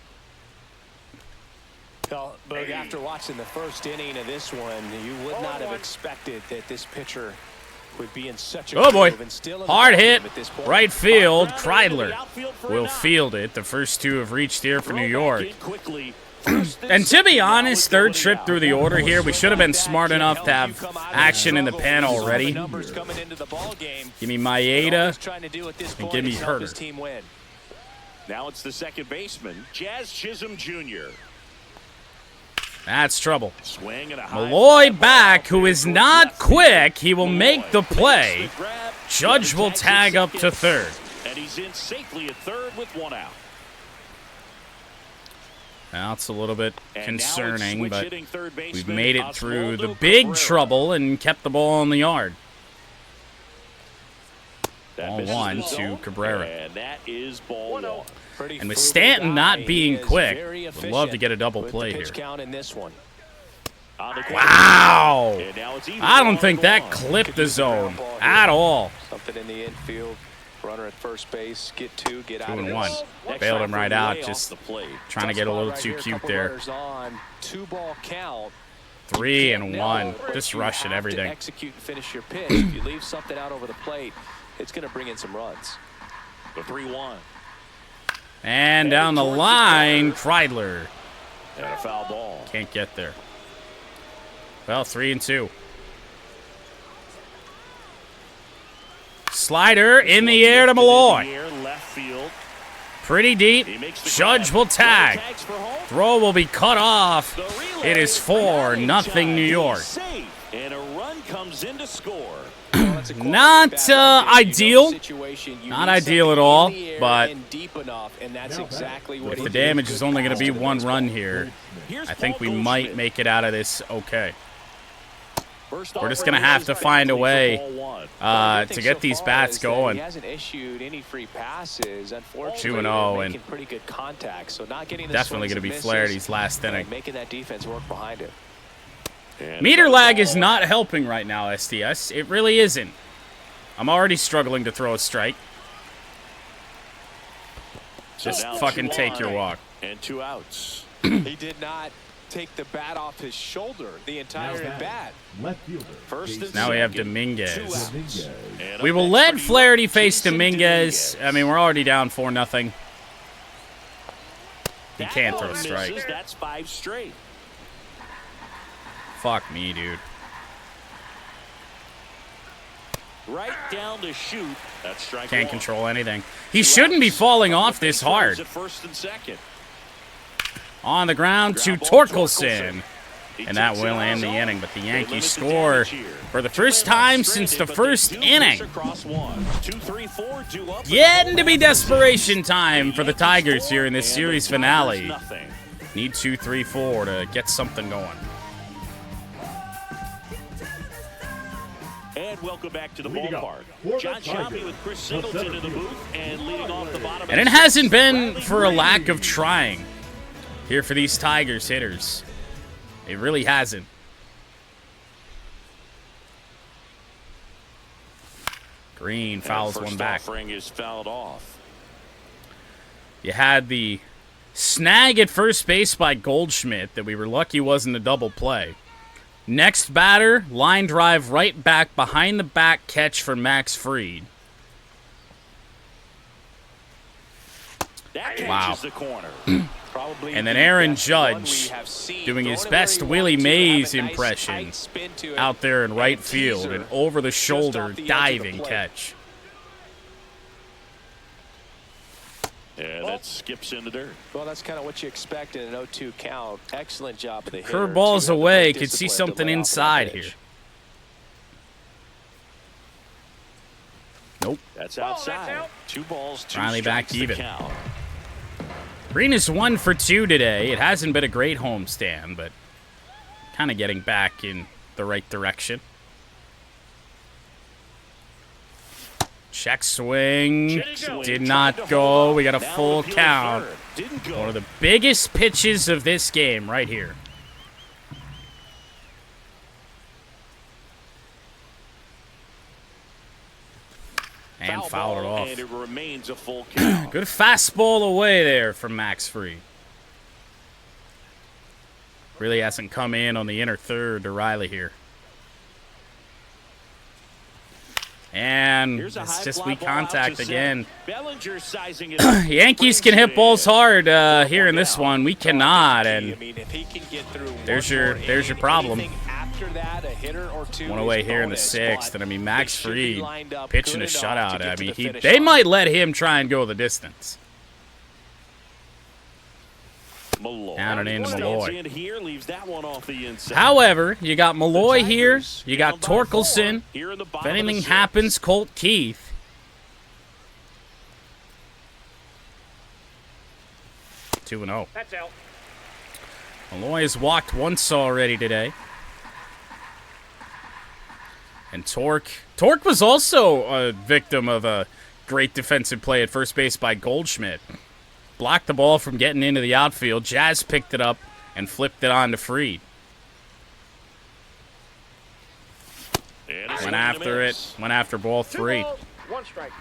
Well, Boog, after watching the first inning of this one, you would not have expected that this pitcher would be in such a Oh boy, groove and still in the hard ballgame hit, at this point. right field. Grounded into the Kreidler outfield for a will knock. field it. The first 2 have reached here for New Throw York. back in quickly. First And to be second now honest, is 3rd going trip out. through the order here, we should have been smart enough to have action in the pen already. Numbers coming into the ballgame. Give me All Maeda. he's trying to do at this point give me is help Herter. his team win. Now it's the second baseman, Jazz Chisholm Jr. That's trouble. Swing and a high Malloy fly back, ball who is towards not left field. quick. He will Malloy make the makes play. the grab. Judge will Tags tag at up to second. 3rd. And he's in safely at 3rd with 1 out. Now it's a little bit And concerning, now it's but switch-hitting third we've baseman made it through the Oswaldo big Cabrera. trouble and kept the ball in the yard. That Ball misses 1 the to zone, Cabrera. And that is ball 1-0. 1. Pretty And with frugal Stanton not guy. being He is quick, very would love to efficient get a double with play the pitch here. count in this one. On the Wow! And now it's even I don't ball think that 1. clipped the use the ground zone ball here. at all. Something in the infield. Runner at first base. Get 2. Get 2 out of and this. 1. Next Bailed time him for right Ray out, off just the plate. trying to Tough get a spot little right too here. cute Couple there. runners on. 2-ball count. 3 and No, 1. but Just you rushing have to everything. execute and finish your pitch. If you leave something out over the plate, it's going to bring in some runs. The 3-1. And down the line, Kreidler. And a foul ball. Can't get there. Well, 3 and 2. Slider in the air to Malloy. In the air, left field. Pretty deep. He makes the Judge grab. will tag. Tags for home. Throw will be cut off. The relay. It is 4-0 New York. Safe. And a run comes in to score. Not ideal. Not ideal at all, but if the damage is only going to be 1 run here, I think we might make it out of this okay. We're just going to have to find a way to get these bats going. He hasn't issued any free passes. Unfortunately, 2-0, and making pretty good contact. So not getting the definitely going to be Flaherty's last inning. Making that defense work behind him. Meter lag is not helping right now, STS. It really isn't. I'm already struggling to throw a strike. Just fucking take your walk. And 2 outs. He did not take the bat off his shoulder the entire at-bat. Left fielder. First and Now we have second, Dominguez. 2 outs. Dominguez. And We up will next let for Flaherty New face Jason Dominguez. I mean, we're already down 4-0. He That can't throw a one strike. misses. That's 5 straight. Fuck me, dude. Right down to shoot. That's strike Can't one. control anything. He shouldn't be falling off this hard. At first and second. On the ground to Ground ball, Torkelson. He And that takes it will on end his the own. inning, but the They Yankees limit the score damage here. for the Two first men time stranded, since the but they first do inning. push across one. 2, 3, 4, 2 up. Getting to be desperation time for the Tigers here in this And series the Tigers finale. nothing. Need 2, 3, 4 to get something going. And welcome back to the Leading ballpark. off for the John Shelby Tigers, with Chris the Singleton center in the fielder. booth and leading off the bottom. And it hasn't been for a lack of trying here for these Tigers hitters. It really hasn't. Green fouls one back. Offering is fouled off. You had the snag at first base by Goldschmidt that we were lucky wasn't a double play. Next batter, line drive right back behind the back catch for Max Fried. That Wow. catches the corner. Probably And then the Aaron best one we Judge have seen. doing his Throwing it where best he Willie wanted to, have a Mays nice impression tight spin to it, out there in and right a field, teaser an over-the-shoulder just off the edge of the diving plate. catch. And that skips in the dirt. Well, that's kind of what you expect in an 0-2 count. Excellent job of the hitter. Curveballs to have the away, good could see discipline to something lay off that inside pitch. here. Nope. That's Ball, outside. that's out. 2 balls, 2 Finally back strikes to even. count. Green is 1 for 2 today. It hasn't been a great homestand, but kind of getting back in the right direction. Check swing. Did not go. We got a Now full appeal to count. third. Didn't go. One of the biggest pitches of this game right here. And fouled it ball, off. And it remains a full count. Good fastball away there from Max Fried. Really hasn't come in on the inner third to Riley here. And Here's a it's high just fly weak ball out contact to again. center. Bellinger sizing it up. Yankees can Brings hit it balls in. hard here in this one. We cannot, I and mean, if he can get through there's one your- more there's your inning, problem. anything after that, a hitter or two one is away here in the bonus, 6th. but And I mean, Max they should be Fried lined up pitching a good enough shutout. to get I to mean, the finish they line. might let him try and go the distance. Malloy. Down and into Stands Malloy. in here, leaves that one off the inside. However, you got Malloy The here. Tigers You got down by 4 Torkelson. here in the If bottom of the anything 6th. happens, Colt Keith. 2-0. That's out. Malloy has walked once already today. And Torque was also a victim of a great defensive play at first base by Goldschmidt. Blocked the ball from getting into the outfield. Jazz picked it up and flipped it on to Fried. And a Went swing and a after it. miss. Went after ball 2 3. balls, 1 strike.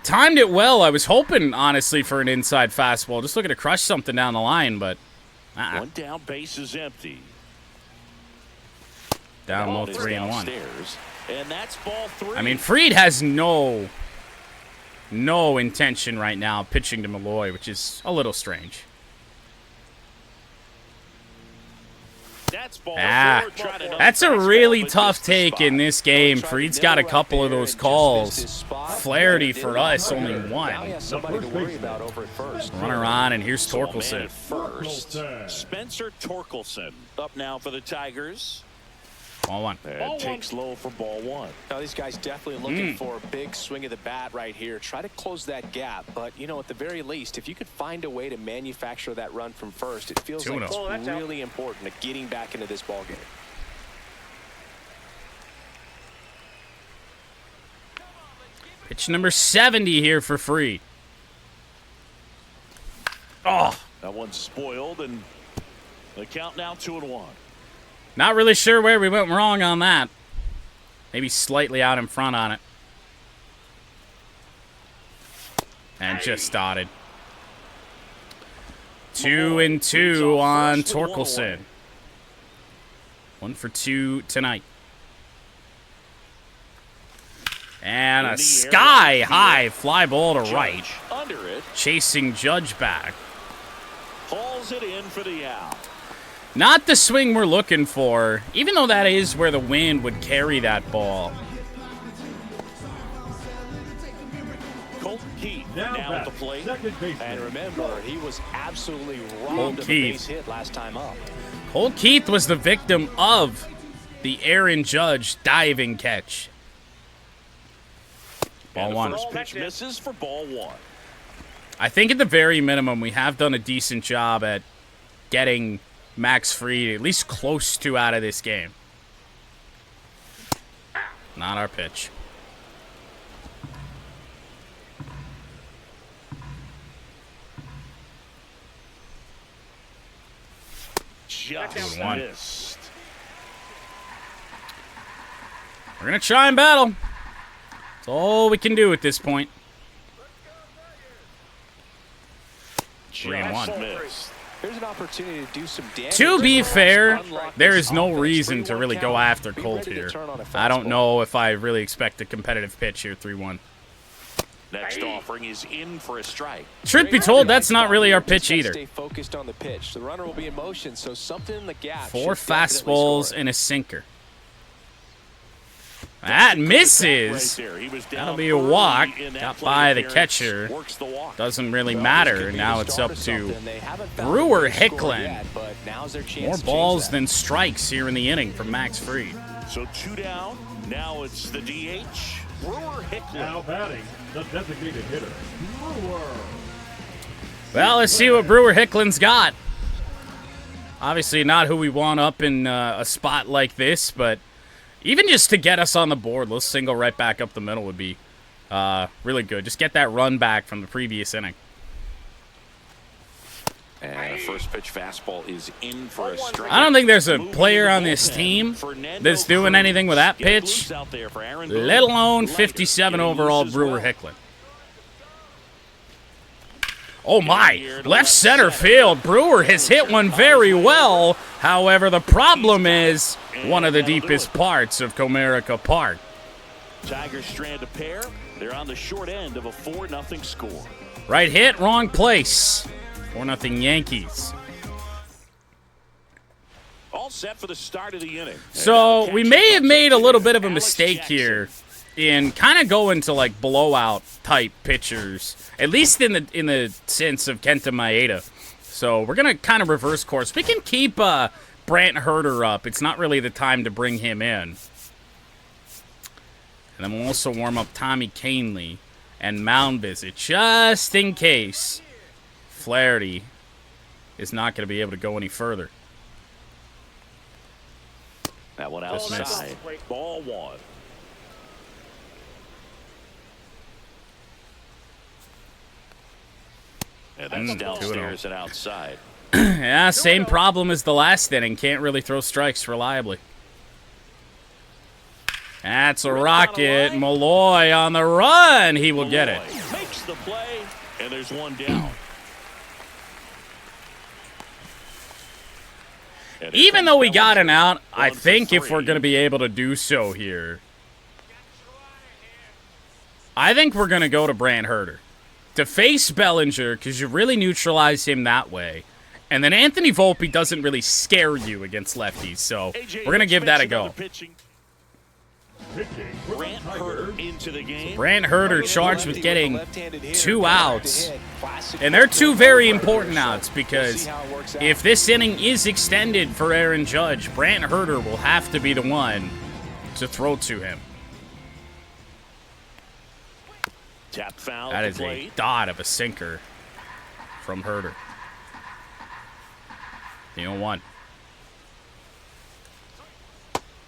Timed it well. I was hoping, honestly, for an inside fastball. Just looking to crush something down the line, but One down, base is empty. down low Ball is 3-1. downstairs, and that's ball 3. I mean, Fried has no intention right now of pitching to Malloy, which is a little strange. that's ball 4. Tried another That's a fastball, really but tough missed the take spot. in this game. Tried to Fried's nail got a right couple there of and those just calls. missed his spot. Flaherty Did for not us, only matter. Now he one. has somebody to worry about over at first. Runner on, and here's So a man Torkelson. at first. Torkelson. Spencer Torkelson up now for the Tigers. Ball 1. And takes low for ball 1. Now, these guys definitely looking for a big swing of the bat right here. Try to close that gap. But, you know, at the very least, if you could find a way to manufacture that run from first, it feels like 2-0. it's Oh, that's out. really important to getting back into this ballgame. Pitch number 70 here for Fried. Oh. That one's spoiled, and the count now 2-1. Not really sure where we went wrong on that. Maybe slightly out in front on it. And just started. 2-2 on Torkelson. 1 for 2 tonight. And a sky-high fly ball to right. Under it. Chasing Judge back. Pulls it in for the out. Not the swing we're looking for, even though that is where the wind would carry that ball. Keith now at the plate. And remember, he was absolutely robbed of a base hit last time up. Colt Keith was the victim of the Aaron Judge diving catch. Ball one. First pitch misses for ball one. I think at the very minimum, we have done a decent job at getting Max Fried at least close to out of this game. Not our pitch. Just one. missed. We're going to try and battle. That's all we can do at this point. 3-1. Missed. There's an opportunity to do some damage. To be fair, there is no reason to really go after Colt here. I don't know if I really expect a competitive pitch here, 3-1. Next offering is in for a strike. Truth be told, that's not really our pitch either. Stay focused on the pitch. The runner will be in motion, so something in the gap. 4 fastballs and a sinker. That misses. That'll be a walk. Got by the catcher. Doesn't really matter. Now it's up to Brewer Hicklin. More balls than strikes here in the inning from Max Fried. So 2 down. Now it's the DH. Brewer Hicklin. Now batting, the designated hitter, Brewer. Well, let's see what Brewer Hicklin's got. Obviously not who we want up in a spot like this, but even just to get us on the board, let's single right back up the middle would be really good. Just get that run back from the previous inning. And first pitch fastball is in for a strike. I don't think there's a player on this team that's doing anything with that pitch, let alone 57 overall Brewer Hicklin. Oh my, left center field. Brewer has hit one very well. However, the problem is one of the deepest parts of Comerica Park. Tigers strand a pair. They're on the short end of a 4-0 score. Right hit, wrong place. 4-0 Yankees. All set for the start of the inning. So we may have made a little bit of a mistake here in kind of going to like blowout type pitchers, at least in the sense of Kenta Maeda. So we're gonna kind of reverse course. We can keep Brant Herter up. It's not really the time to bring him in. And then we'll also warm up Tommy Canely and mound visit just in case Flaherty is not going to be able to go any further. That one outside. Ball one. And that's downstairs and outside. Yeah, same problem as the last inning. Can't really throw strikes reliably. That's a rocket. Malloy on the run. He will get it. Makes the play, and there's one down. Even though we got an out, I think if we're going to be able to do so here, I think we're going to go to Brant Herter to face Bellinger because you really neutralize him that way. And then Anthony Volpe doesn't really scare you against lefties, so we're going to give that a go. Brant Herter into the game. Brant Herter charged with getting 2 outs. And they're 2 very important outs because if this inning is extended for Aaron Judge, Brant Herter will have to be the one to throw to him. Tap foul. That is a dot of a sinker from Herter. 1.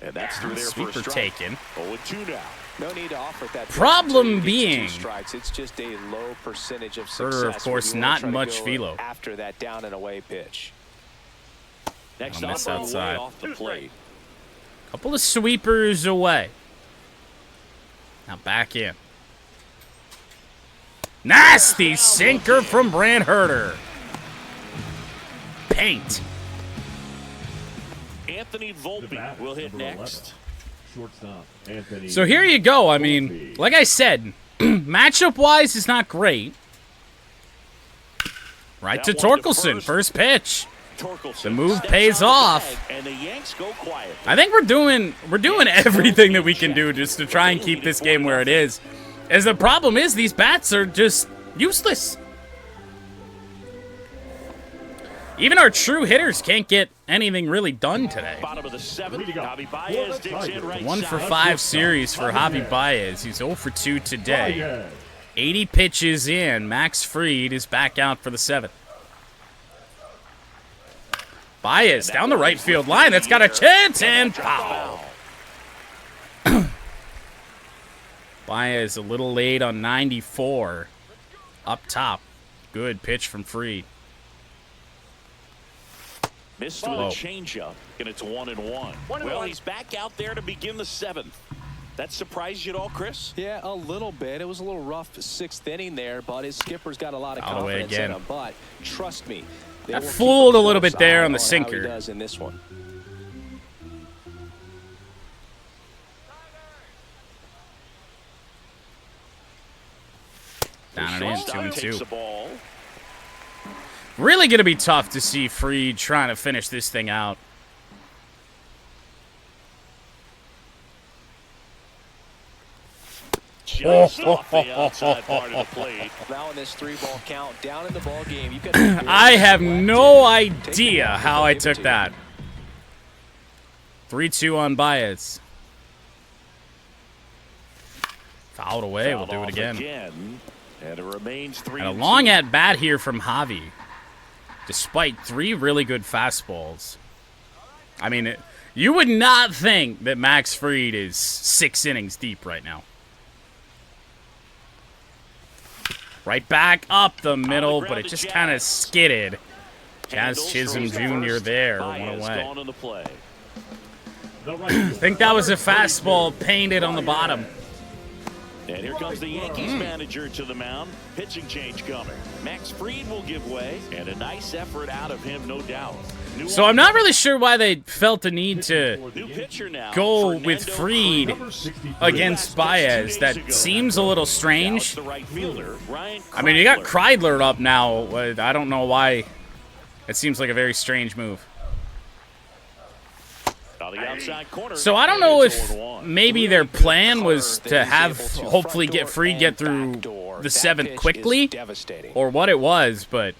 And that's through there for a Sweeper strike. taken. 0-2 now. No need to offer that. Problem being, strikes. It's just a low percentage of Herder, success. of course, not much velo. After that down and away pitch. Next miss up, outside. off the plate. Couple of sweepers away. Now back in. Nasty sinker from Brant Herder. Paint. Anthony Volpe will hit next. Shortstop, Anthony. So here you go. I mean, like I said, matchup-wise is not great. Right to Torkelson, first pitch. The move pays off. And the Yanks go quiet. I think we're doing everything that we can do just to try and keep this game where it is. As the problem is, these bats are just useless. Even our true hitters can't get anything really done today. Bottom of the seventh, Javi Baez digs in right 1 for side. 5 series for Javi Baez. He's 0 for 2 today. 80 pitches in. Max Fried is back out for the 7th. Baez down the right field line. That's got a chance and foul. Baez a little late on 94. Up top. Good pitch from Fried. Missed with a changeup, and it's 1-1. Well, he's back out there to begin the 7th. That surprised you at all, Chris? Yeah, a little bit. It was a little rough 6th inning there, but his skipper's got a lot of Out of the way confidence again. in him. But trust me, they Got will keep fooled a close little bit there eye on the how he sinker. does in this one. Down and in, Shortstop 2-2. takes the ball. Really going to be tough to see Fried trying to finish this thing out. Just off the outside part of the plate. Now in this 3-ball count, down in the ball game, you've got to be I have very no selective. Take idea the ball how if I they took give it to that. 3-2 on Baez. Fouled away. We'll do it again. And it remains 3-2. And a long at-bat here from Javi. Despite 3 really good fastballs. I mean, you would not think that Max Fried is 6 innings deep right now. Right back up the middle, but it just kind of skidded. Jazz Chisholm Jr. there, one away. Gone in the play. I think that was a fastball painted on the bottom. And here comes the Yankees manager to the mound. Pitching change coming. Max Fried will give way, and a nice effort out of him, no doubt. So I'm not really sure why they felt the need to New pitcher now, go with Fernando Fried against Baez. That seems a little strange. The right fielder, Ryan I mean, you got Kreidler. Kreidler up now. I don't know why. It seems like a very strange move. On the outside corner, So I don't know if maybe their plan was to have hopefully get Fried get through the 7th quickly, or what it was, but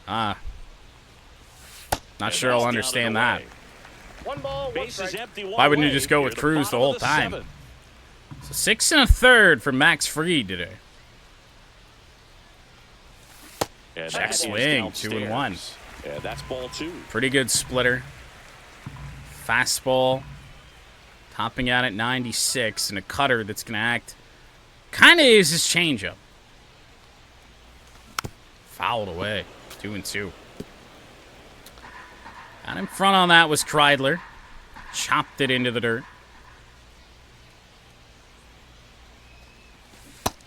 not sure I'll understand that. 1 ball, 1 Bases strike. empty, Why wouldn't you just go with Cruz the whole time? So 6 1/3 for Max Fried today. Check swing, 2-1. Yeah, that's ball 2. Pretty good splitter. Fastball. Topping out at 96, and a cutter that's going to act kind of is his changeup. Fouled away. 2-2. Out in front on that was Kreidler. Chopped it into the dirt.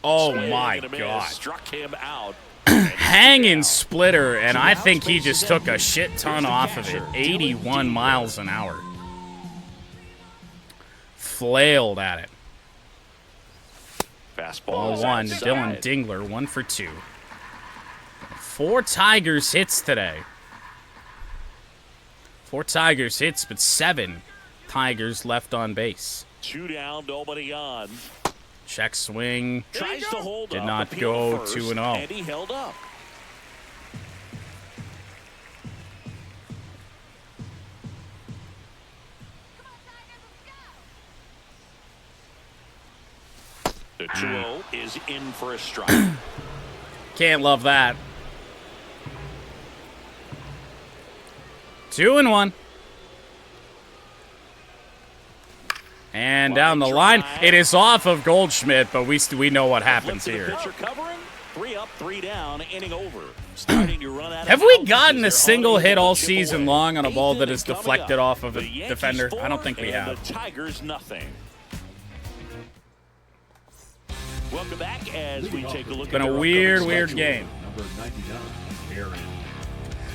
Oh my God. Struck him out. Hanging splitter, and I think he just took a shit ton off of it. 81 miles an hour. Flailed at it. Fastball. 1 to Dylan Dingler, 1 for 2. 4 Tigers hits today. 4 Tigers hits, but 7 Tigers left on base. 2 down, nobody on. Check swing. Tries to hold Did up, not appeal go, first, 2-0. And he held up. The 2-0 is in for a strike. Can't love that. 2-1. And down the line, it is off of Goldschmidt, but we know what happens here. Covering, 3 up, 3 down, inning over. Starting to run out of Have we bounds gotten as a they're single unable hit to all chip season away. long on a ball that is 8th inning deflected coming off of The a Yankees defender? I don't 4 think we and have. The Tigers nothing. Welcome back as we take a look It's been at a their weird upcoming schedule. game. Number 99, Aaron.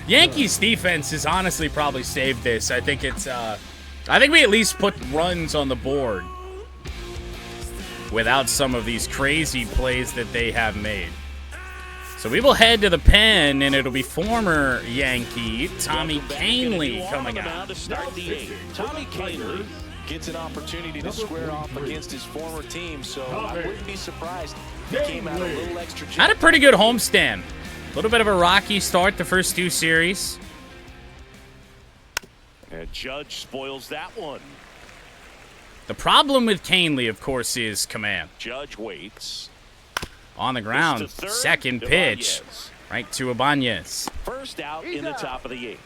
Yankees defense has honestly probably saved this. I think it's I think we at least put runs on the board without some of these crazy plays that they have made. So we will head to the pen, and it'll be former Yankee Tommy Kahnle coming out. To start the 8th. Tommy Kahnle Gets an opportunity to square off against his former team, so I wouldn't be surprised if he came out a little extra. Had a pretty good homestand. A little bit of a rocky start the first 2 series. And Judge spoils that one. The problem with Kahnle, of course, is command. Judge waits. On the ground, Pitch to third, second pitch, Ibanez. right to Ibanez. First out in the top of the 8th.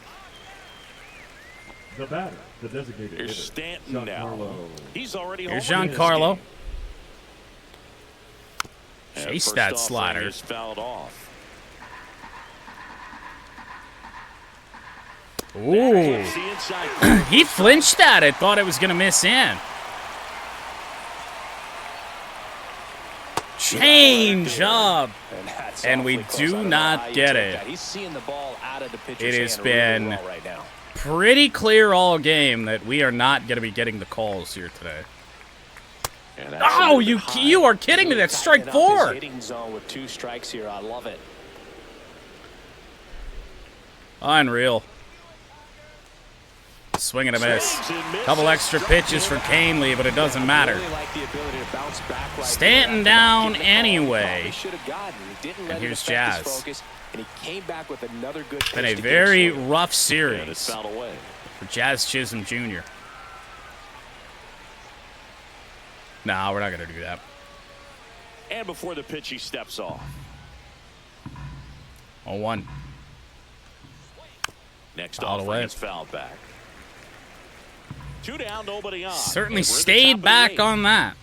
The batter, the designated Here's hitter, Stanton now. Giancarlo. He's already Here's home in this Giancarlo. game. And Chase first that offering slider. is fouled off. Ooh. Hits the inside corner. He flinched at it, thought it was going to miss in. Change up. And we do not get it. He's seeing the ball out of the pitcher's It has hand really been well right now. pretty clear all game that we are not going to be getting the calls here today. And that's Oh, a you bit high. you are kidding me. That's strike Tightening up his 4. hitting zone with 2 strikes here. I love it. Unreal. Swing and a miss. Swings and misses. Couple extra pitches for Kahnle, but it doesn't matter. Really like the ability to bounce back right Stanton there. down Give the ball anyway. he should have gotten. He didn't And let it here's affect his Jazz. focus, and he came back with another good pitch Been a to get very it sorted. rough And it's series fouled away. for Jazz Chisholm Jr. No, we're not going to do that. And before the pitch, he steps off. 0-1. Next Fouled offering away. is fouled back. 2 down, nobody on. Certainly And we're at the top stayed of the back 8th. on that.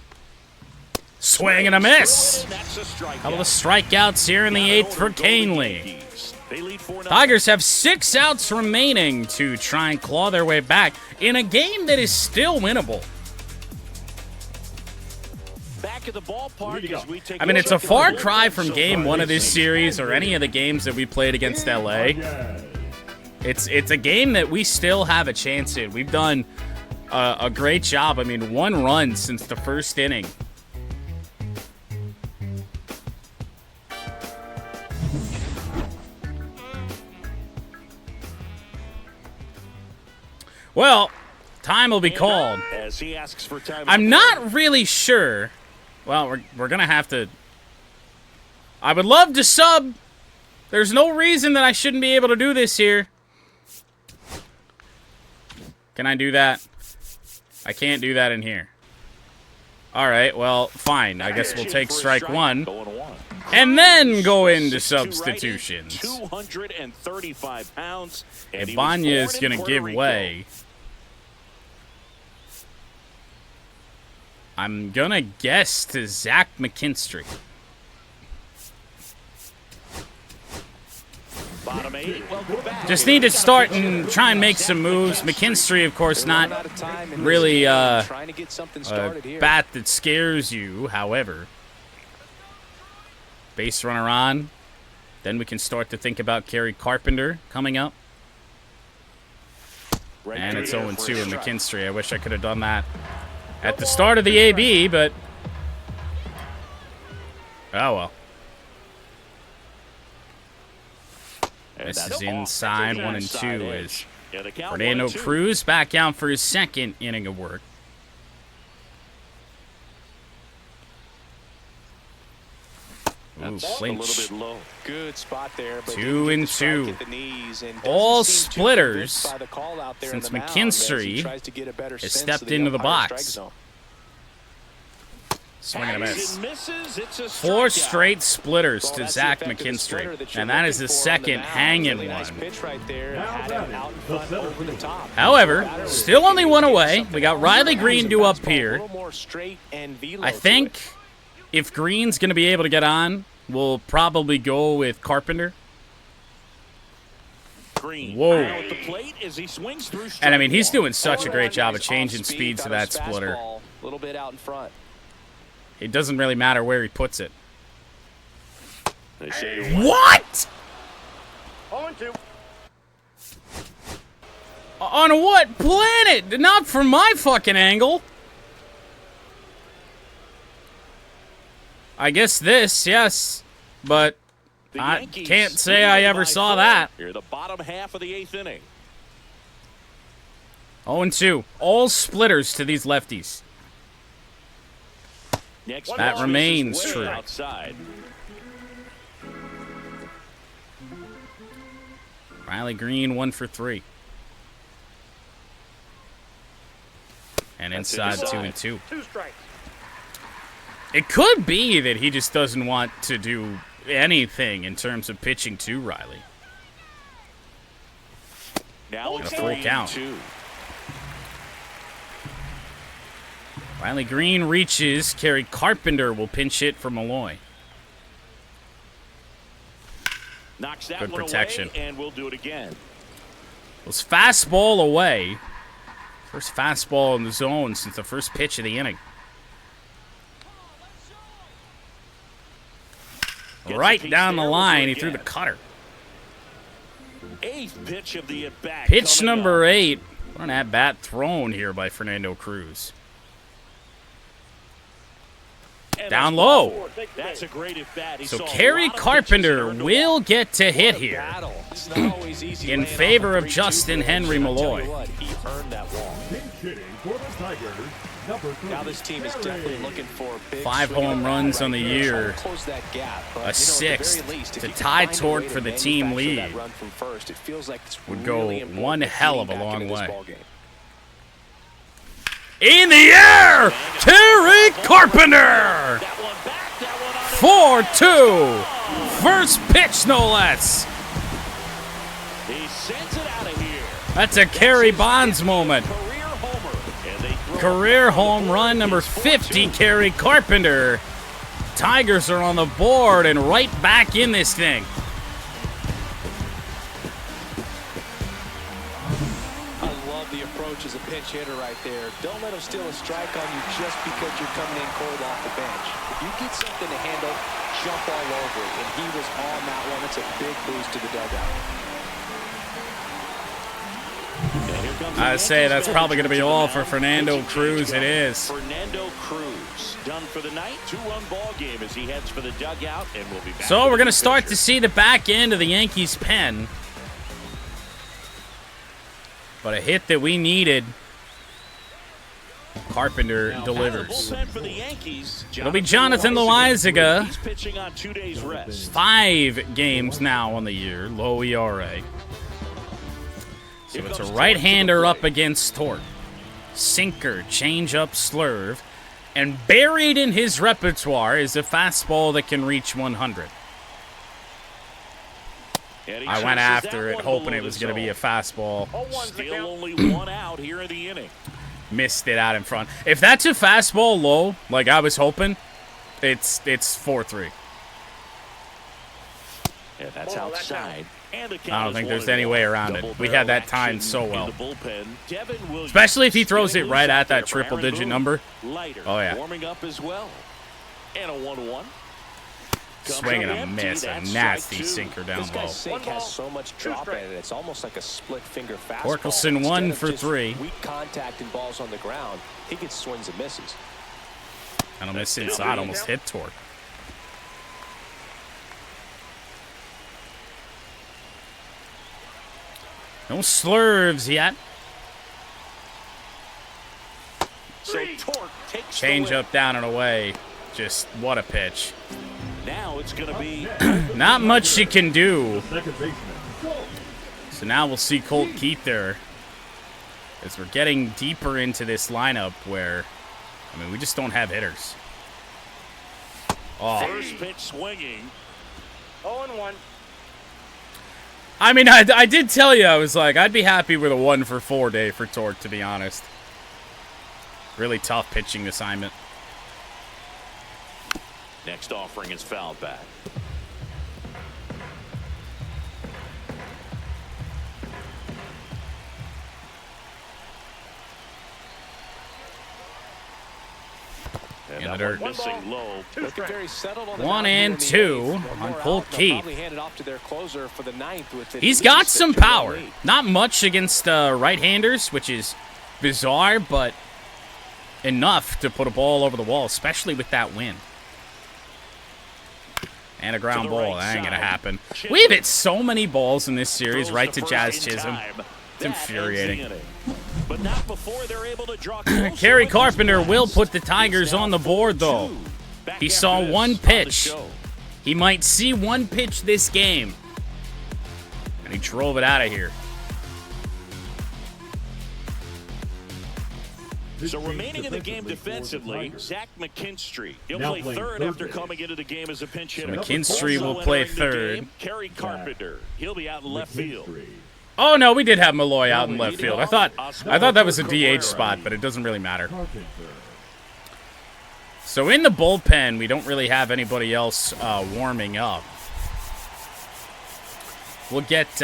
Swing and a miss. That's a strikeout. Couple of strikeouts here in the Down 8th in for order go the Kahnle. Yankees. They lead 4-0. Tigers have 6 outs remaining to try and claw their way back in a game that is still winnable. Back at the ballpark as we take I mean, it's a look at far the cry bullpen from so game far 1 of this this season. series or any of the games that we played against LA. Yes. It's a game that we still have a chance in. We've done a great job. I mean, 1 run since the first inning. Well, time will be called. As he asks for time. I'm not really sure. Well, we're going to have to... I would love to sub. There's no reason that I shouldn't be able to do this here. Can I do that? I can't do that in here. All right, well, fine. I guess we'll take strike 1 and then go into 6'2" righty, substitutions. 235 pounds. And he was Ibanez born in going to Puerto give Rico. way. I'm going to guess to Zach McKinstry. Bottom 8. Welcome back. Just need to start and try and make some moves. McKinstry, of course, not Out of time in this really game, trying to get something a started here. bat that scares you. However, base runner on. Then we can start to think about Kerry Carpenter coming up. Right And it's there 0-2 for a in strike. McKinstry. I wish I could have done that at the start of the AB, but oh well. And This that's is off. inside. That's 1 and inside 2 edge. is Yeah, the count Fernando 1-2. Cruz back out for his second inning of work. Ooh, That's a clinch. little bit low. Good spot there, but 2 didn't get and the strike 2. at the knees and All doesn't seem too splitters convinced by the call out there since on the mound as he McKinstry tries to get a better has sense stepped of the into the umpire's strike box. zone. Swing and a miss. Misses. It's a 4 strikeout. straight splitters to That's the Zach effect of the splitter McKinstry. that you're And that is looking the for on second mound. hanging Really nice one. pitch right there. Had him out in front over the top. However, still only one away. We got Riley Green due up here. I think if Green's going to be able to get on, we'll probably go with Carpenter. Green. Whoa. Now at the plate as he swings through And I mean, he's strike one. doing such a great job of changing speeds to that splitter. A little bit out in front. It doesn't really matter where he puts it. They say What? 0-2. On what planet? Not from my fucking angle. I guess this, yes. But the I Yankees can't say I lead ever by saw 4 that. Here, the bottom half of the 8th inning. 0-2. All splitters to these lefties. Next That pitch remains misses way true. Outside. Riley Green 1 for 3. And inside 2-2. 2 strikes. It could be that he just doesn't want to do anything in terms of pitching to Riley. Now it's a full count. 3-2. Riley Green reaches. Kerry Carpenter will pinch hit for Malloy. Knocks that Good one protection. away, and we'll do it again. Was fastball away. First fastball in the zone since the first pitch of the inning. Gets a Right piece down the there, we'll do line, it he threw the again. cutter. 8th pitch of the at-bat. Pitch coming number up. 8. What an at-bat thrown here by Fernando Cruz. And Down that's low. ball 4. That's a great at-bat. He So saw a Kerry lot of Carpenter pitches turned will away. get to hit here Battle. It's not always easy in laying off favor a of 3-2 Justin pitch. Henry I'll tell Malloy. you what, he earned that walk. Pinch hitting for the Tigers, number 3. Now this team is definitely looking for a big 5 swing home at the runs bat on the right here. year. Try to close that gap, but, A at the sixth very least, if to you can tie find a Torque way for to the team manufacture that lead run from first, it feels like it's would really go important one to hell of getting a back long into this way. ballgame. In the air, Kerry Carpenter. That one back, that one on 4-2. First pitch, no less. He sends it out of here. That's a Kerry Bonds moment. Career homer. And they throw Career home run number 50, Kerry Carpenter. Tigers are on the board and right back in this thing. I love the approach as a pinch hitter right there. Don't let him steal a strike on you just because you're coming in cold off the bench. If you get something to handle, jump all over it. And he was on that one. It's a big boost to the dugout. And here comes the I say Yankees that's bench. probably going to be To the all for mound. Fernando Pitching Cruz. change It up. is. Fernando Cruz done for the night. 2-run ball game as he heads for the dugout, and we'll be back. So with we're going to the start to pitcher. see the back end of the Yankees' pen. But a hit that we needed, Carpenter Now, delivers. out of the bullpen for the Yankees, It'll be Jonathan Loaizaga. He's pitching on 2 days rest. 5 games now on the year, low ERA. So it's a right-hander up against Torque. Sinker, change-up, slurve. And buried in his repertoire is a fastball that can reach 100. And he I went chases after that it one hoping below it was the going to be a zone. fastball. 0-1's the Still count. only 1 out here in the inning. Missed it out in front. If that's a fastball low, like I was hoping, it's 4-3. And that's Oh, that's outside. And the count I don't is think there's 1-1. any way around it. Double We had that barrel timed action so in well. the bullpen. Devin Williams Especially if he throws spinning it right loose at out there that for Aaron triple-digit Boone. number. Leiter Oh, yeah. warming up as well. And a 1-1. Comes Swing and up a empty. miss. A That's nasty strike 2. sinker down This low. guy's sink 1 ball, has so much 2 drop in strikes. it. It's almost like a split finger fastball. Torkelson Instead 1 of for just 3. Weak contact and balls on the ground. He gets swings and misses. And a miss inside, almost hit Torque. No slurves yet. So Torque takes Change the up down and away. Just what a pitch. win. Now it's going to be Not much she can do. Second baseman, Colt. So now we'll see Colt Keith there. As we're getting deeper into this lineup where, I mean, we just don't have hitters. Oh. First pitch swinging. 0-1. I mean, I did tell you, I was like, I'd be happy with a 1-for-4 day for Torque, to be honest. Really tough pitching assignment. Next offering is fouled back. In the dirt. Missing low. Looking very settled on the 1 mound here and in the 2 eighth. on More Colt out, they'll Keith. probably hand it off to their closer for the ninth with at He's least got a some 2-1 power. lead. Not much against right-handers, which is bizarre, but enough to put a ball over the wall, especially with that wind. And a ground ball. right That ain't gonna side. happen. Chisholm. We've hit so many balls in this series Throws right to first Jazz in Chisholm. time. It's That ends infuriating. the inning. But not before they're able to draw closer Kerry with Carpenter this will pass. put the Tigers It's now on the board, though. 4-2. Back He after saw this one on the pitch. show. He might see one pitch this game. And he drove it out of here. So remaining in the game defensively, Zach McKinstry. He'll Now play playing third third after base. coming into the game as a pinch hitter. McKinstry Also will play entering the third. game, Kerry Carpenter. He'll be out in left field. McKinstry. Oh no, we did have Malloy out in left Leading field. I off, thought Oscar that was a Cabrera. DH spot, but it doesn't really matter. Carpenter. So in the bullpen, we don't really have anybody else warming up. We'll get.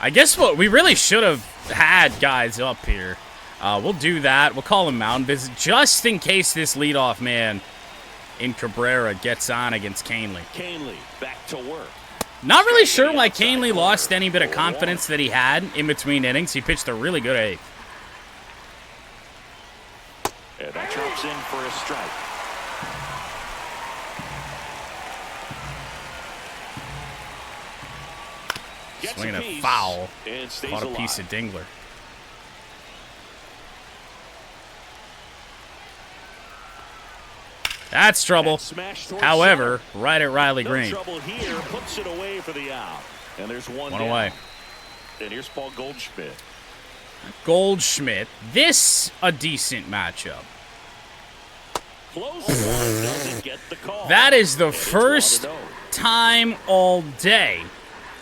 I guess what we really should have had guys up here. We'll do that. We'll call him mound visit just in case this leadoff man in Cabrera gets on against Canely. Canely back to work. Not really sure why Canely lost any bit of confidence that he had in between innings. He pitched a really good eighth. And that drops in for a strike. Gets Swinging a piece foul. and stays Caught a alive. piece of Dingler. That's trouble. That smash towards However, right at Riley center. Green. No trouble here. Puts it away for the out. And there's one One down. away. And here's Paul Goldschmidt. Goldschmidt. This a decent matchup. Close one, doesn't get the call. That is the And it's first 1-0. time all day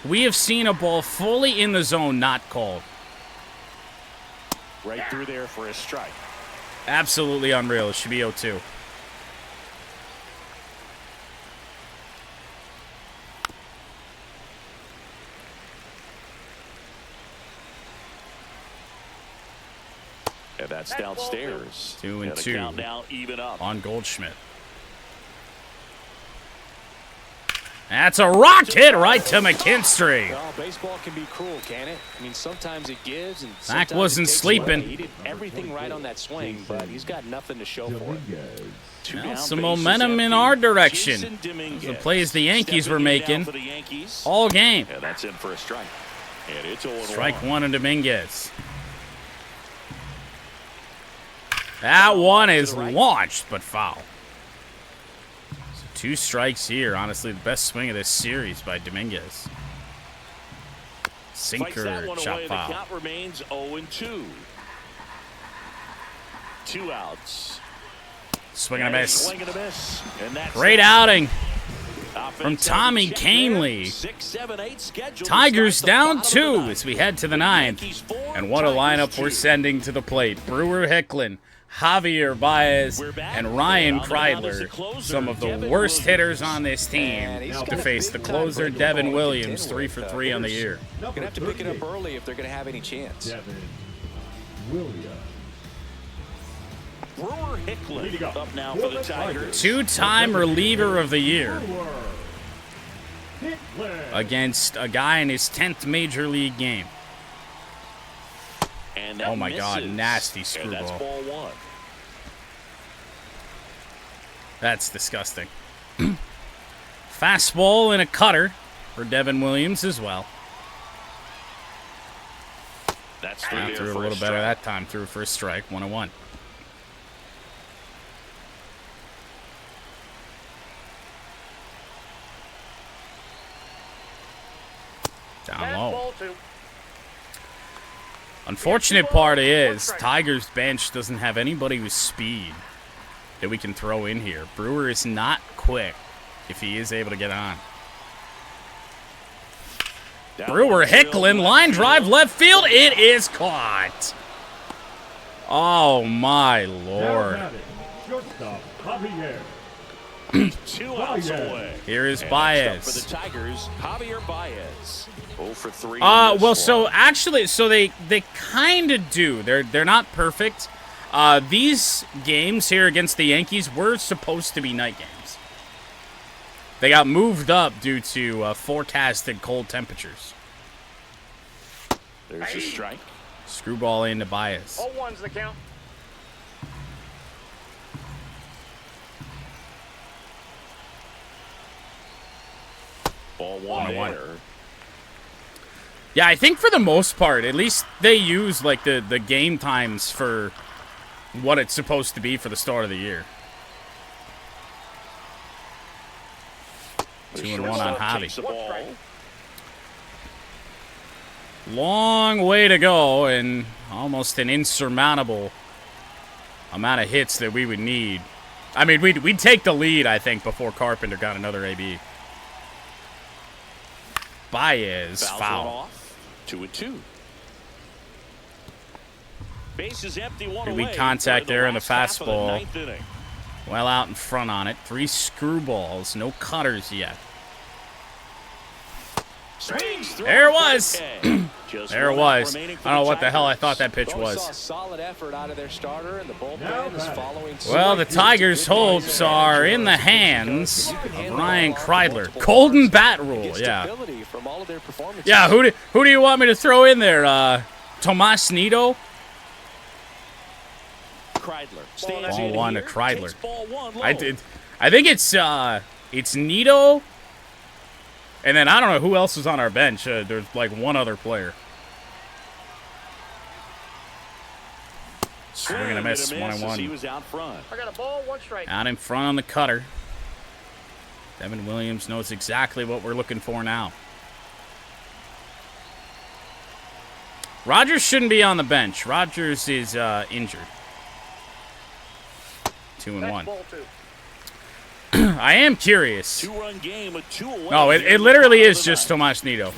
we have seen a ball fully in the zone not called. Right through there for a strike. Absolutely unreal. It should be 0-2. And that's downstairs. 2 and the 2 count now even up. on Goldschmidt. That's a rock hit right to McKinstry. Well, baseball can be cruel, can it? I mean, sometimes it gives, and Zach sometimes wasn't it takes sleeping. away. He did everything right on that swing, but he's got nothing to show for it. Dominguez. Two Well, down, some bases momentum in empty. our direction. Jason Dominguez The plays the Yankees were stepping in making now for the Yankees. all game. And that's in for a strike. And it's 0-1. Strike one to Dominguez. That one is launched, but foul. So 2 strikes here. Honestly, the best swing of this series by Dominguez. Fights that Sinker, one chop away. The foul. count remains 0-2. 2 outs. Swing and a miss. Swing and a miss. And that's Great it. outing. Offense Tommy check Canely. there. 6, 7, 8 scheduled to Tigers start the down bottom of 2 the ninth. as we head to the 9th. Yankees 4, And what a Tigers lineup we're 2. sending to the plate. Brewer Hicklin, Javier Baez, We're back. and Ryan On the mound is the Kreidler. closer, Some of the Devin worst Williams. hitters on this And team he's to got face a the big-time closer, breaking Devin ball to Williams, contend 3 with. for 3 on the year. Going to have to pick it up early if they're going to have any chance. Devin Williams. Brewer Hicklin Way to go. up now for the Tigers. 2-time reliever of the year Brewer. Hicklin. against a guy in his 10th major league game. And that Oh my God, misses. nasty And that's screwball. ball 1. That's disgusting. Fastball and a cutter for Devin Williams as well. That's through there Threw a for little strike. better that time. Threw for a strike. 1-1. Down low. Fastball 2. Unfortunate part is Tigers bench doesn't have anybody with speed. that we can throw in here. Brewer is not quick if he is able to get on. Brewer Hicklin, line drive left field. It is caught. Oh, my Lord. Shortstop, Javier. 2 outs away. Here is And Baez. next up for the Tigers, Javier Baez. 0 for 3. Well, so actually, so they kind of do. They're not perfect. These games here against the Yankees were supposed to be night games. They got moved up due to forecasted cold temperatures. There's a strike. Screwball into Baez. 0-1's the count. Ball 1 1-1. there. Yeah, I think for the most part, at least they use like the game times for what it's supposed to be for the start of the year. 2-1 on Takes the Javi. ball. Long way to go and almost an insurmountable amount of hits that we would need. I mean, we'd take the lead, I think, before Carpenter got another AB. Baez, Fouls foul. one off. 2-2. Base is empty, one Did we away. contact there in the last half of the fastball? ninth inning. Well out in front on it. 3 screwballs, no cutters yet. Swings through. There it was. Just There it one out was. I remaining for don't know the what the hell I Tigers. thought that pitch Both saw a was. solid effort out of their starter, and the bullpen Now is batting. following suit. Well, the Tigers' hopes are in the hands of Ryan Kreidler. Golden bat rule, yeah. Stability from all of their performances. Yeah, who do you want me to throw in there? Tomas Nido? Kreidler stands Ball in 1 to here, Kreidler. takes ball 1 low. I think it's Nido, and then I don't know who else is on our bench. There's like one other player. Swing and a miss, 1-1. He was out front. I got a ball, 1 strike. Out in front on the cutter. Devin Williams knows exactly what we're looking for now. Rogers shouldn't be on the bench. Rogers is injured. 2-1. Next ball 2. I am curious. 2-run game with 2 away. No, it literally is just Tomas Nido.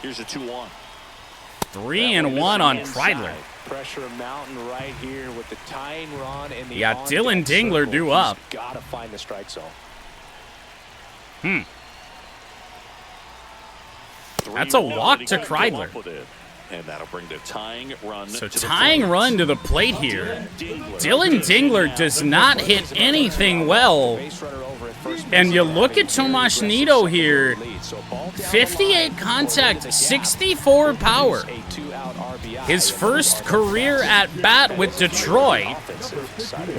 Here's a 2-1. 3-1 on Kreidler. Pressure mountain right here with the tying run and the You got on-deck Dylan Dingler circle. due up. He's gotta find the strike zone. That's a walk to Kreidler. And that'll bring the tying run. So to the tying plate. run to the plate here. Dylan Dingler does not hit anything well. Base runner over at first And base. you look at Tomas Nido here. Lead. So ball down the 58 line. contact, 64 power. A 2-out RBI. His first career at bat with Detroit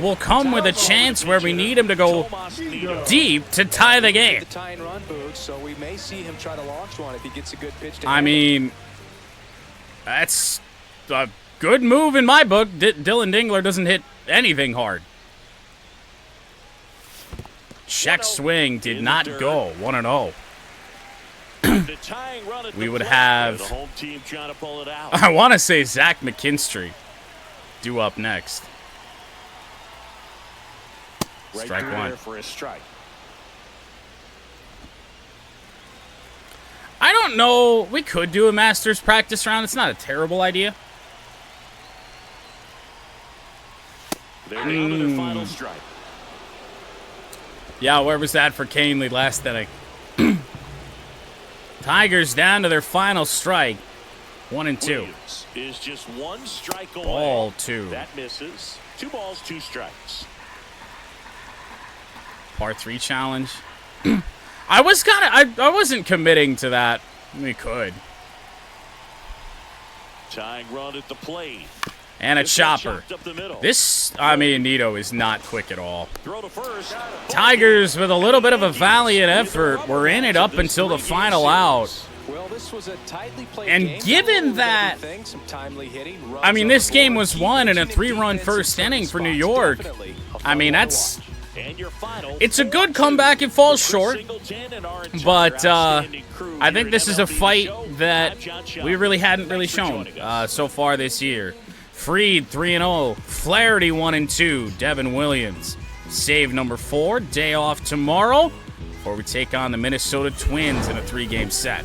will come with a chance where we need him to go Tomas Nido. deep to tie the game. The tying run boots, so we may see him try to launch one if he gets a good pitch to I him. mean, that's a good move in my book. Dylan Dingler doesn't hit anything hard. Check swing did not go. 1-0. The tying run at We the would plate. have- The home team trying to pull it out. I want to say Zach McKinstry due up next. Right Strike through 1. there for a strike. I don't know. We could do a Masters practice round. It's not a terrible idea. They're down to their final strike. Yeah, where was that for Canely last inning? Tigers down to their final strike. 1-2. Williams is just 1 strike away. Ball 2. That misses. 2 balls, 2 strikes. Par 3 challenge. I wasn't committing to that. We could. Tying run at the plate. And a This one chopper. chopped up the middle. Nito is not quick at all. Throw to first. Tigers with a little bit of a valiant effort. We're in it up until the final out. Well, this was a tightly played And game. given With that- everything, some timely hitting, runs I mean, on this the game board, was key won in a pitching and 3-run defense in first certain inning for New spots. York. Definitely a I mean, fun one to that's... watch. And your final It's a good 4-2. comeback. It falls Chris short. Singleton and our entire But outstanding crew I here think at this is a MLB fight Show. that we really hadn't really shown so far this year. Fried 3-0, Flaherty 1-2, Devin Williams save number 4, day off tomorrow before we take on the Minnesota Twins in a 3-game set.